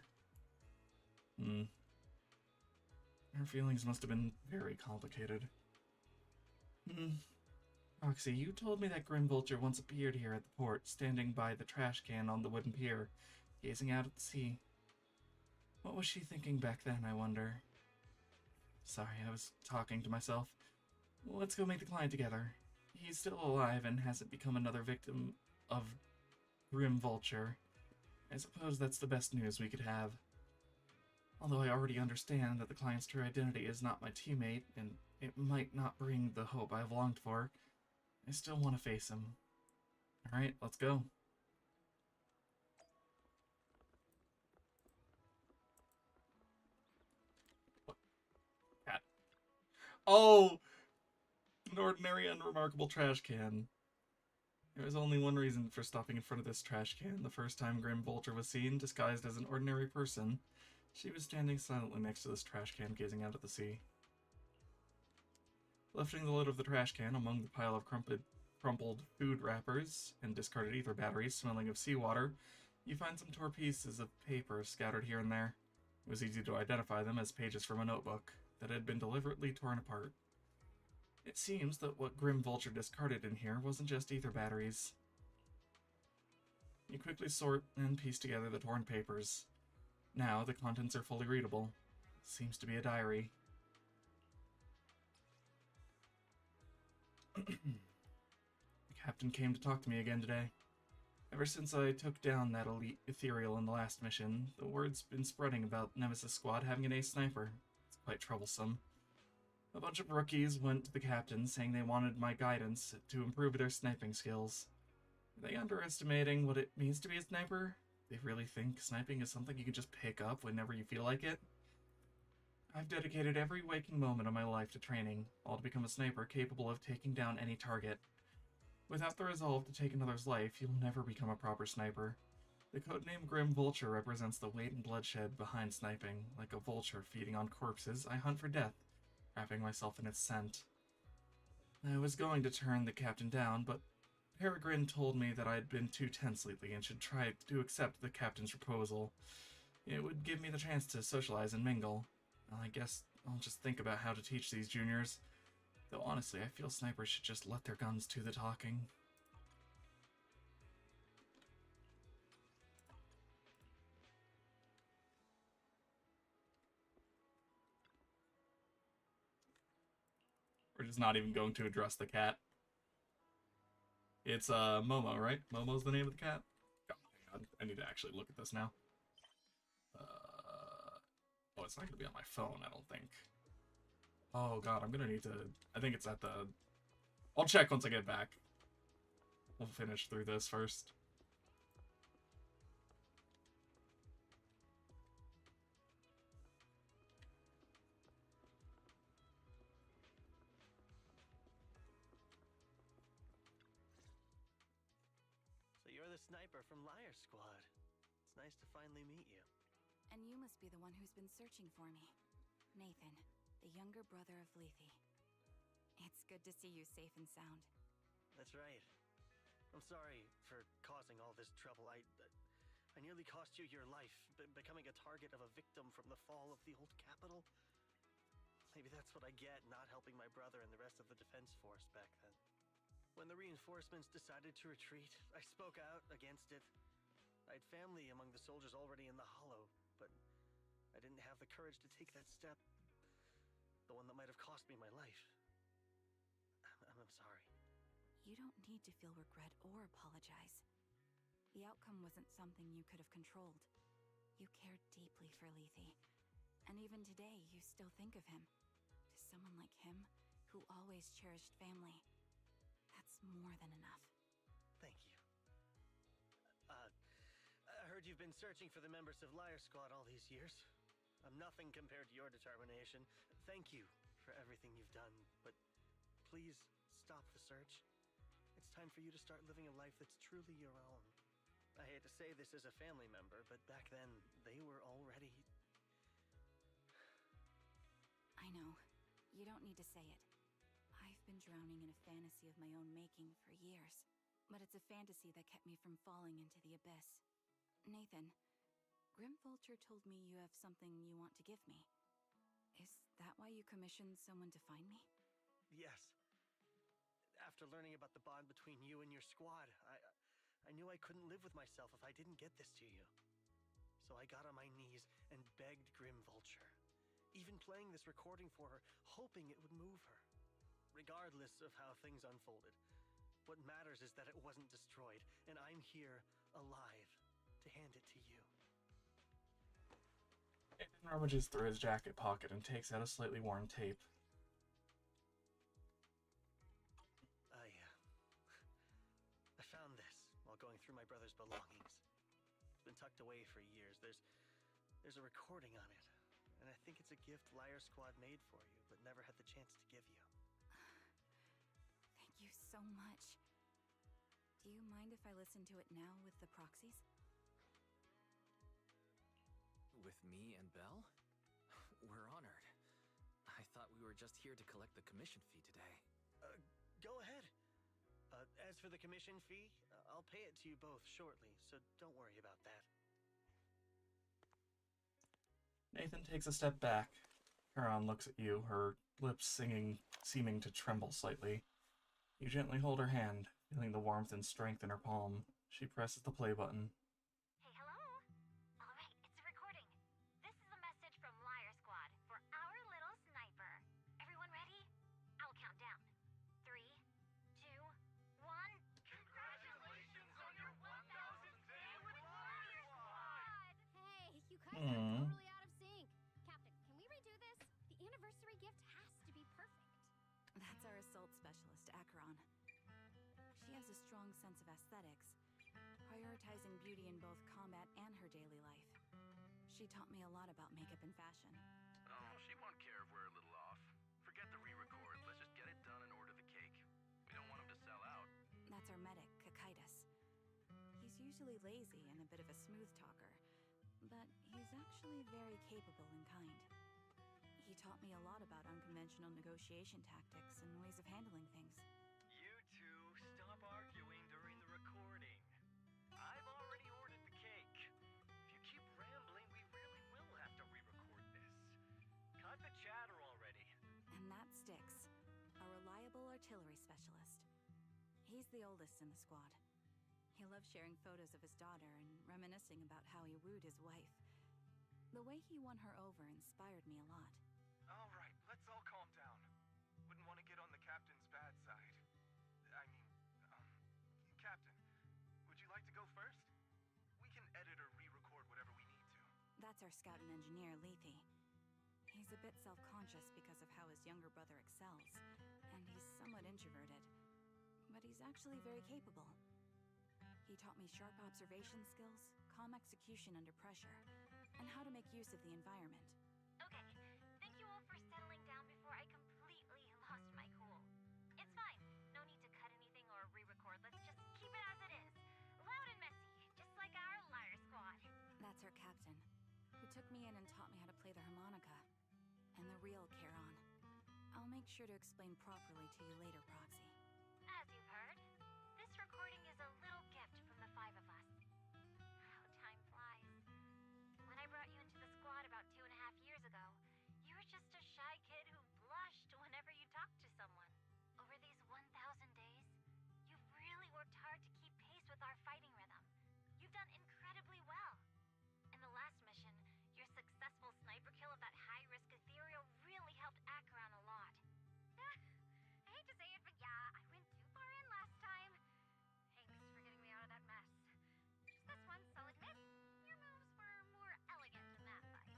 Her feelings must have been very complicated. Roxy, you told me that Grim Vulture once appeared here at the port, standing by the trash can on the wooden pier, gazing out at the sea. What was she thinking back then, I wonder? Sorry, I was talking to myself. Let's go meet the client together. He's still alive and hasn't become another victim of Grim Vulture. I suppose that's the best news we could have. Although I already understand that the client's true identity is not my teammate, and it might not bring the hope I've longed for, I still want to face him. Alright, let's go. What? Cat. Oh! An ordinary, unremarkable trash can. There was only one reason for stopping in front of this trash can. The first time Grim Vulture was seen, disguised as an ordinary person, she was standing silently next to this trash can, gazing out at the sea. Lifting the lid of the trash can among the pile of crumpled food wrappers and discarded ether batteries smelling of seawater, you find some torn pieces of paper scattered here and there. It was easy to identify them as pages from a notebook that had been deliberately torn apart. It seems that what Grim Vulture discarded in here wasn't just ether batteries. You quickly sort and piece together the torn papers. Now, the contents are fully readable. Seems to be a diary. The captain came to talk to me again today. Ever since I took down that elite ethereal in the last mission, the word's been spreading about Nemesis Squad having an ace sniper. It's quite troublesome. A bunch of rookies went to the captain saying they wanted my guidance to improve their sniping skills. Are they underestimating what it means to be a sniper? They really think sniping is something you can just pick up whenever you feel like it? I've dedicated every waking moment of my life to training, all to become a sniper capable of taking down any target. Without the resolve to take another's life, you'll never become a proper sniper. The codename Grim Vulture represents the weight and bloodshed behind sniping. Like a vulture feeding on corpses, I hunt for death, wrapping myself in its scent. I was going to turn the captain down, but Peregrine told me that I had been too tense lately and should try to accept the captain's proposal. It would give me the chance to socialize and mingle. I guess I'll just think about how to teach these juniors. Though honestly, I feel snipers should just let their guns do the talking. We're just not even going to address the cat. It's Momo, right? Momo's the name of the cat? Oh my god, I need to actually look at this now. Oh, it's not gonna be on my phone, I don't think. Oh god, I'm gonna need to... I think it's at the... I'll check once I get back. We'll finish through this first. So you're the sniper from Liar Squad. It's nice to finally meet you. And you must be the one who's been searching for me. Nathan, the younger brother of Lethe. It's good to see you safe and sound. That's right. I'm sorry for causing all this trouble. I nearly cost you your life, becoming a target of a victim from the fall of the old capital. Maybe that's what I get not helping my brother and the rest of the defense force back then. When the reinforcements decided to retreat, I spoke out against it. I had family among the soldiers already in the Hollow, but I didn't have the courage to take that step. The one that might have cost me my life. I'm sorry. You don't need to feel regret or apologize. The outcome wasn't something you could have controlled. You cared deeply for Lethe. And even today, you still think of him. To someone like him, who always cherished family. That's more than enough. Thank you. I heard you've been searching for the members of Liar Squad all these years. I'm nothing compared to your determination. Thank you for everything you've done, but please stop the search. It's time for you to start living a life that's truly your own. I hate to say this as a family member, but back then, they were already... I know. You don't need to say it. I've been drowning in a fantasy of my own making for years. But it's a fantasy that kept me from falling into the abyss. Nathan, Grim Vulture told me you have something you want to give me. Is that why you commissioned someone to find me? Yes. After learning about the bond between you and your squad, I knew I couldn't live with myself if I didn't get this to you. So I got on my knees and begged Grim Vulture, even playing this recording for her, hoping it would move her. Regardless of how things unfolded, what matters is that it wasn't destroyed, and I'm here, alive, to hand it to you. Nathan rummages through his jacket pocket and takes out a slightly worn tape. I found this while going through my brother's belongings. It's been tucked away for years. There's a recording on it, and I think it's a gift Liar Squad made for you, but never had the chance to give you. Thank you so much. Do you mind if I listen to it now with the proxies? With me and Belle? We're honored. I thought we were just here to collect the commission fee today. Go ahead. As for the commission fee, I'll pay it to you both shortly, so don't worry about that. Nathan takes a step back. Charon looks at you, her lips seeming to tremble slightly. You gently hold her hand, feeling the warmth and strength in her palm. She presses the play button. Hey, hello? Alright, it's a recording. This is a message from Liar Squad for our little sniper. Everyone ready? I'll count down. 3, 2, 1. Congratulations on your 1000th day with Liar Squad! Hey, you guys are totally out of sync. Captain, can we redo this? The anniversary gift has to be perfect. That's our assault specialist, Acheron. She has a strong sense of aesthetics, prioritizing beauty in both combat and her daily life. She taught me a lot about makeup and fashion. Oh, she won't care if we're a little off. Forget the re-records. Let's just get it done and order the cake. We don't want him to sell out. That's our medic, Kakaitis. He's usually lazy and a bit of a smooth talker, but he's actually very capable and kind. He taught me a lot about unconventional negotiation tactics and ways of handling things. You two, stop arguing during the recording. I've already ordered the cake. If you keep rambling, we really will have to re-record this. Cut the chatter already. And that sticks. A reliable artillery specialist. He's the oldest in the squad. He loves sharing photos of his daughter and reminiscing about how he wooed his wife. The way he won her over inspired me a lot. All right, let's all calm down. Wouldn't want to get on the That's our scout and engineer, Lethe. He's a bit self-conscious because of how his younger brother excels, and he's somewhat introverted. But he's actually very capable. He taught me sharp observation skills, calm execution under pressure, and how to make use of the environment. Okay, thank you all for settling down before I completely lost my cool. It's fine. No need to cut anything or re-record. Let's just keep it as it is. Loud and messy, just like our Liar Squad. That's our captain, who took me in and taught me how to play the harmonica. And the real Charon. I'll make sure to explain properly to you later, Proxy. As you've heard, this recording is a little gift from the five of us. How time flies. When I brought you into the squad about 2.5 years ago, you were just a shy kid who blushed whenever you talked to someone. Over these 1,000 days, you've really worked hard to keep pace with our fighting rhythm. You've done incredibly well. In the last mission, your successful sniper kill of that high-risk ethereal really helped Acheron a lot. I hate to say it, but yeah, I went too far in last time. Thanks for getting me out of that mess. Just this once, I'll admit, your moves were more elegant in that fight.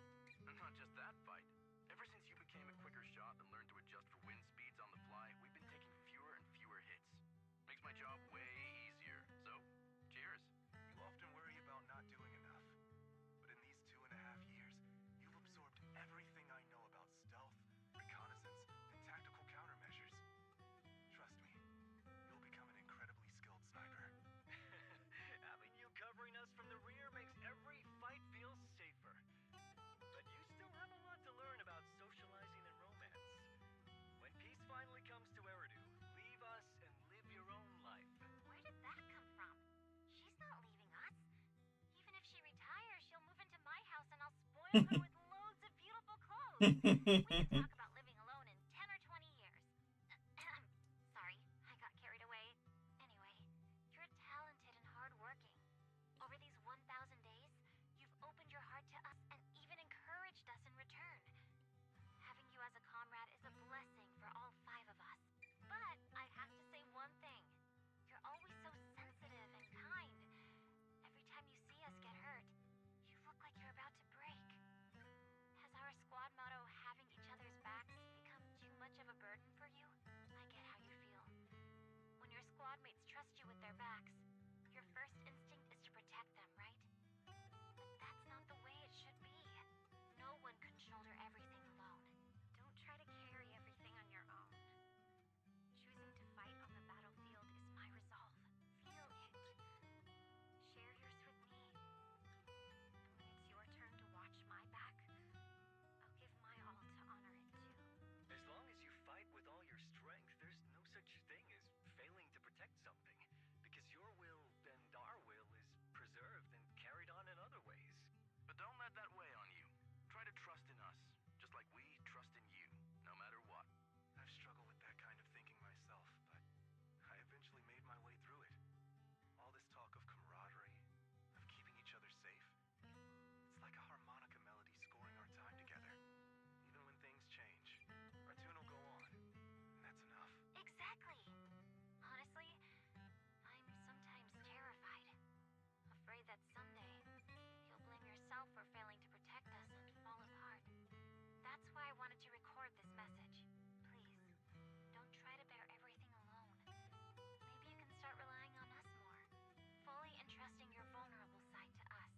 And not just that fight. Ever since you became a quicker shot and learned to adjust for wind speeds on the fly, we've been taking fewer and fewer hits. Makes my job way easier. So, cheers. You often worry about not doing enough. But in these 2.5 years, you've absorbed everything I know about stealth, reconnaissance, and tactical countermeasures. Trust me, you'll become an incredibly skilled sniper. Having you covering us from the rear makes every fight feel safer. But you still have a lot to learn about socializing and romance. When peace finally comes to Eridu, leave us and live your own life. Where did that come from? She's not leaving us. Even if she retires, she'll move into my house and I'll spoil her with loads of beautiful clothes. We can talk about living alone in 10 or 20 years. Sorry, I got carried away. Anyway, you're talented and hardworking. Over these 1,000 days, you've opened your heart to us and even encouraged us in return. Having you as a comrade is a blessing for all 5 of us. But I have to say one thing. You're always so sensitive and kind. Every time you see us get hurt, you look like you're about to break. Has our squad motto, having each other's backs, become too much of a burden for you? I get how you feel. When your squad mates trust you with their backs, your first instinct is to protect them, right? But that's not the way it should be. No one can shoulder everything alone. Don't try to carry everything on your own. Choosing to fight on the battlefield is my resolve. Feel it. Share yours with me. And when it's your turn to watch my back, I'll give my all to honor it too. As long as you fight with all your strength, there's no such thing as failing to protect something. Because your will and our will is preserved and carried on in other ways. But don't let that weigh on you. Try to trust in us, just like we trust in you, no matter what. I've struggled with that kind of thinking myself, but I eventually made my way through it. All this talk of camaraderie, of keeping each other safe, it's like a harmonica melody scoring our time together. Even when things change, our tune will go on, and that's enough. Exactly. Honestly, I'm sometimes terrified. Afraid that someday you'll blame yourself for failing to protect us and fall apart. That's why I wanted to record this message. Please, don't try to bear everything alone. Maybe you can start relying on us more, fully entrusting your vulnerable side to us.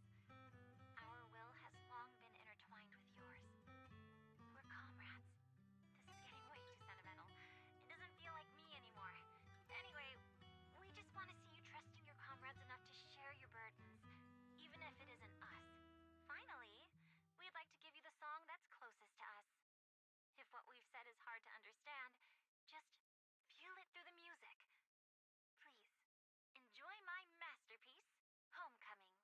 Our will has long been intertwined with yours. We're comrades. This is getting way too sentimental. It doesn't feel like me anymore. Anyway, we just want to see you trusting your comrades enough to share your burdens, even if it isn't us. Finally, we'd like to give you the song that's closest to us. If what we've said is hard to understand, just feel it through the music. Please, enjoy my masterpiece, Homecoming.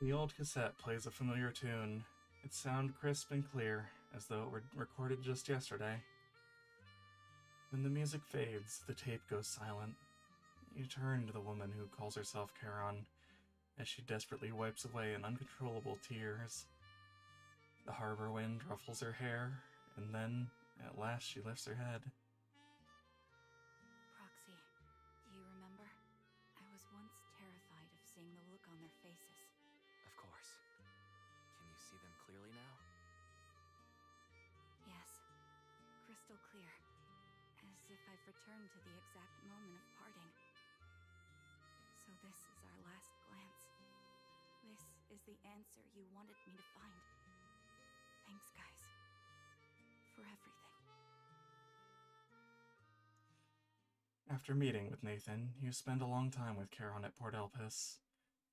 The old cassette plays a familiar tune. Its sound crisp and clear, as though it were recorded just yesterday. When the music fades, the tape goes silent. You turn to the woman who calls herself Charon, as she desperately wipes away an uncontrollable tears. The harbor wind ruffles her hair, and then, at last, she lifts her head. Proxy, do you remember? I was once terrified of seeing the look on clear, as if I've returned to the exact moment of parting. So this is our last glance. This is the answer you wanted me to find. Thanks, guys, for everything. After meeting with Nathan, you spend a long time with Charon at Port Elpis,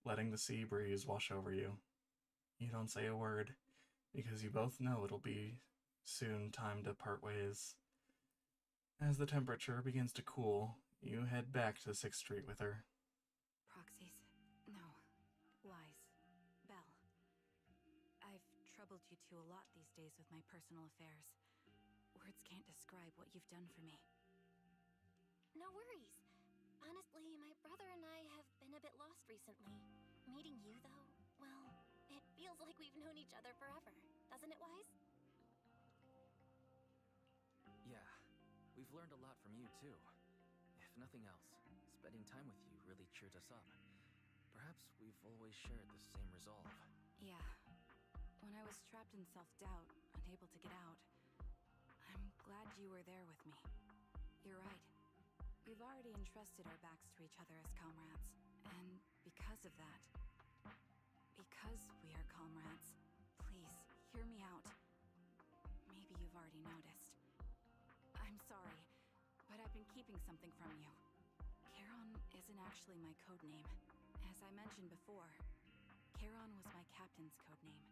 letting the sea breeze wash over you. You don't say a word, because you both know it'll be soon time to part ways. As the temperature begins to cool, you head back to 6th Street with her. Proxies. No. Lies. Belle. I've troubled you two a lot these days with my personal affairs. Words can't describe what you've done for me. No worries. Honestly, my brother and I have been a bit lost recently. Meeting you, though, well, it feels like we've known each other forever. Doesn't it, Wise? Yeah, we've learned a lot from you, too. If nothing else, spending time with you really cheered us up. Perhaps we've always shared the same resolve. Yeah. When I was trapped in self-doubt, unable to get out, I'm glad you were there with me. You're right. We've already entrusted our backs to each other as comrades. And because of that, because we are comrades, please, hear me out. Maybe you've already noticed. I'm sorry, but I've been keeping something from you. Charon isn't actually my codename. As I mentioned before, Charon was my captain's codename.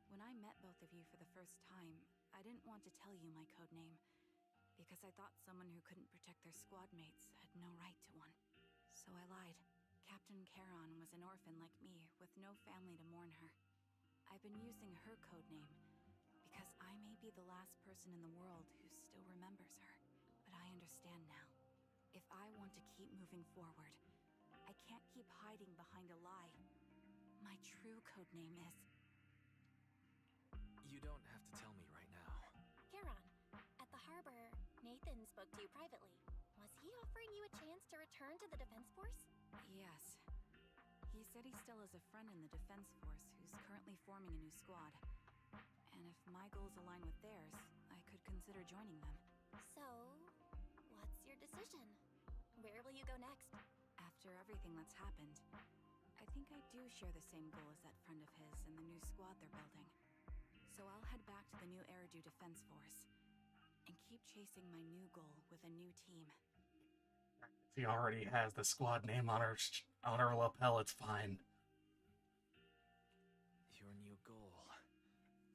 When I met both of you for the first time, I didn't want to tell you my codename, because I thought someone who couldn't protect their squad mates had no right to one. So I lied. Captain Charon was an orphan like me, with no family to mourn her. I've been using her codename because I may be the last person in the world who still remembers her. But I understand now. If I want to keep moving forward, I can't keep hiding behind a lie. My true codename is... You don't have to tell me right now. Charon, at the harbor, Nathan spoke to you privately. Was he offering you a chance to return to the Defense Force? Yes. He said he still has a friend in the Defense Force who's currently forming a new squad. And if my goals align with theirs, I could consider joining them. So, what's your decision? Where will you go next? After everything that's happened, I think I do share the same goal as that friend of his and the new squad they're building. So I'll head back to the new Eridu Defense Force and keep chasing my new goal with a new team. If he already has the squad name on her lapel, it's fine. Your new goal.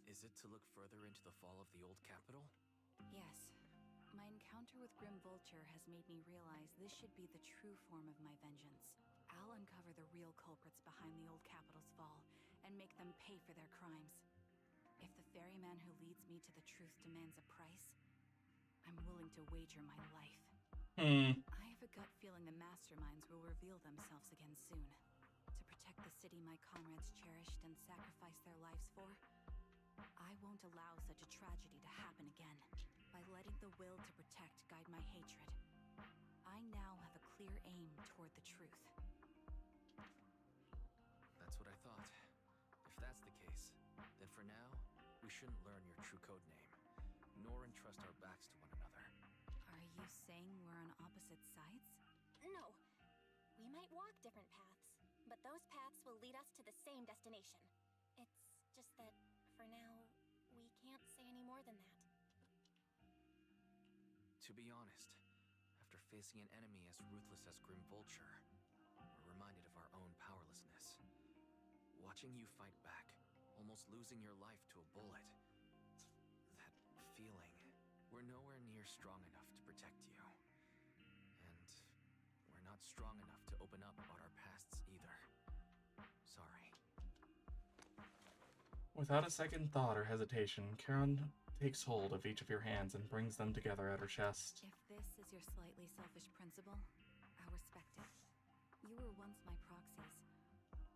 Is it to look further into the fall of the old capital? Yes. My encounter with Grim Vulture has made me realize this should be the true form of my vengeance. I'll uncover the real culprits behind the old capital's fall and make them pay for their crimes. If the ferryman who leads me to the truth demands a price, I'm willing to wager my life. I have a gut feeling the masterminds will reveal themselves again soon. To protect the city my comrades cherished and sacrificed their lives for, I won't allow such a tragedy to happen again. By letting the will to protect guide my hatred, I now have a clear aim toward the truth. That's what I thought. If that's the case, then for now, we shouldn't learn your true code name, nor entrust our backs to one another. Are you saying we're on opposite sides? No. We might walk different paths, but those paths will lead us to the same destination. It's just that, for now, we can't say any more than that. To be honest, after facing an enemy as ruthless as Grim Vulture, we're reminded of our own powerlessness. Watching you fight back, almost losing your life to a bullet. That feeling. We're nowhere near strong enough to protect you. And we're not strong enough to open up about our pasts either. Sorry. Without a second thought or hesitation, Charon takes hold of each of your hands and brings them together at her chest. If this is your slightly selfish principle, I'll respect it. You were once my proxies,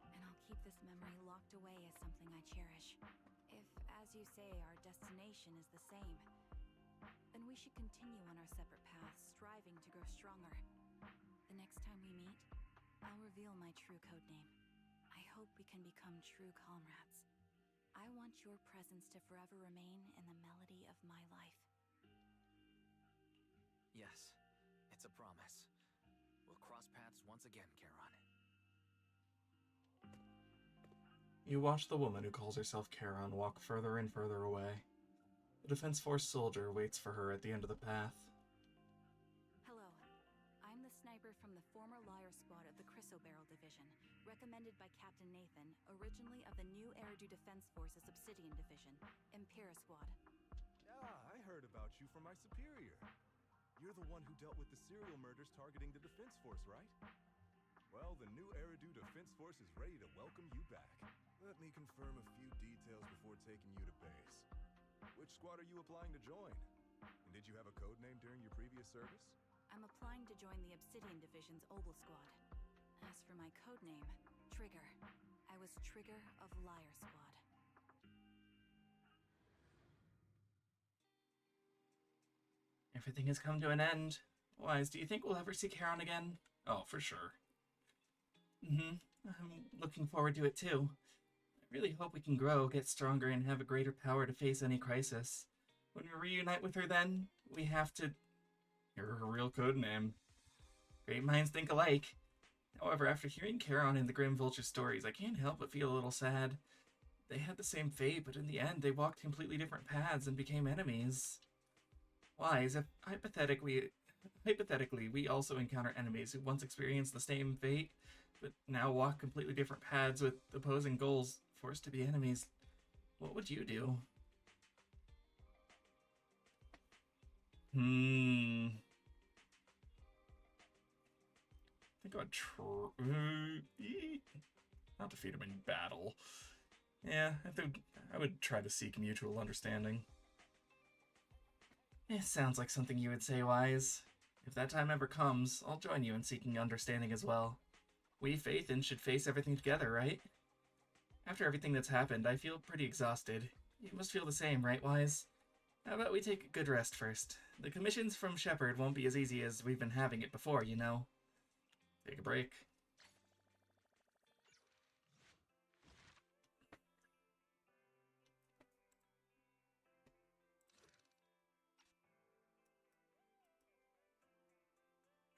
and I'll keep this memory locked away as something I cherish. If, as you say, our destination is the same, then we should continue on our separate paths, striving to grow stronger. The next time we meet, I'll reveal my true codename. I hope we can become true comrades. I want your presence to forever remain in the melody of my life. Yes, it's a promise. We'll cross paths once again, Charon. You watch the woman who calls herself Charon walk further and further away. The Defense Force soldier waits for her at the end of the path. Hello. I'm the sniper from the former Liar Squad of the Chrysoberyl Division, recommended by Captain Nathan, originally of the new Eridu Defense Force's Obsidian Division, Impera Squad. Yeah, I heard about you from my superior. You're the one who dealt with the serial murders targeting the Defense Force, right? Well, the new Eridu Defense Force is ready to welcome you back. Let me confirm a few details before taking you to base. Which squad are you applying to join? And did you have a code name during your previous service? I'm applying to join the Obsidian Division's Obel Squad. As for my codename, Trigger. I was Trigger of Liar Squad. Everything has come to an end. Wise, do you think we'll ever see Charon again? Oh, for sure. I'm looking forward to it too. I really hope we can grow, get stronger, and have a greater power to face any crisis. When we reunite with her then, we have to... Hear her real code name. Great minds think alike. However, after hearing Charon and the Grim Vulture stories, I can't help but feel a little sad. They had the same fate, but in the end, they walked completely different paths and became enemies. Wise, if hypothetically, we also encounter enemies who once experienced the same fate, but now walk completely different paths with opposing goals, forced to be enemies, what would you do? I think I would not defeat him in battle. Yeah, I would try to seek mutual understanding. It sounds like something you would say, Wise. If that time ever comes, I'll join you in seeking understanding as well. We Faithin should face everything together, right? After everything that's happened, I feel pretty exhausted. You must feel the same, right, Wise? How about we take a good rest first? The commissions from Shepard won't be as easy as we've been having it before, you know. Take a break.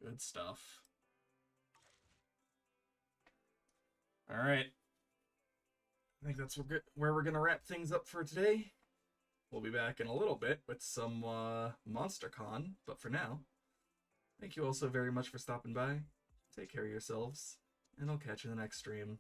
Good stuff. Alright. I think that's where we're going to wrap things up for today. We'll be back in a little bit with some MonsterCon, but for now, thank you all so very much for stopping by. Take care of yourselves, and I'll catch you in the next stream.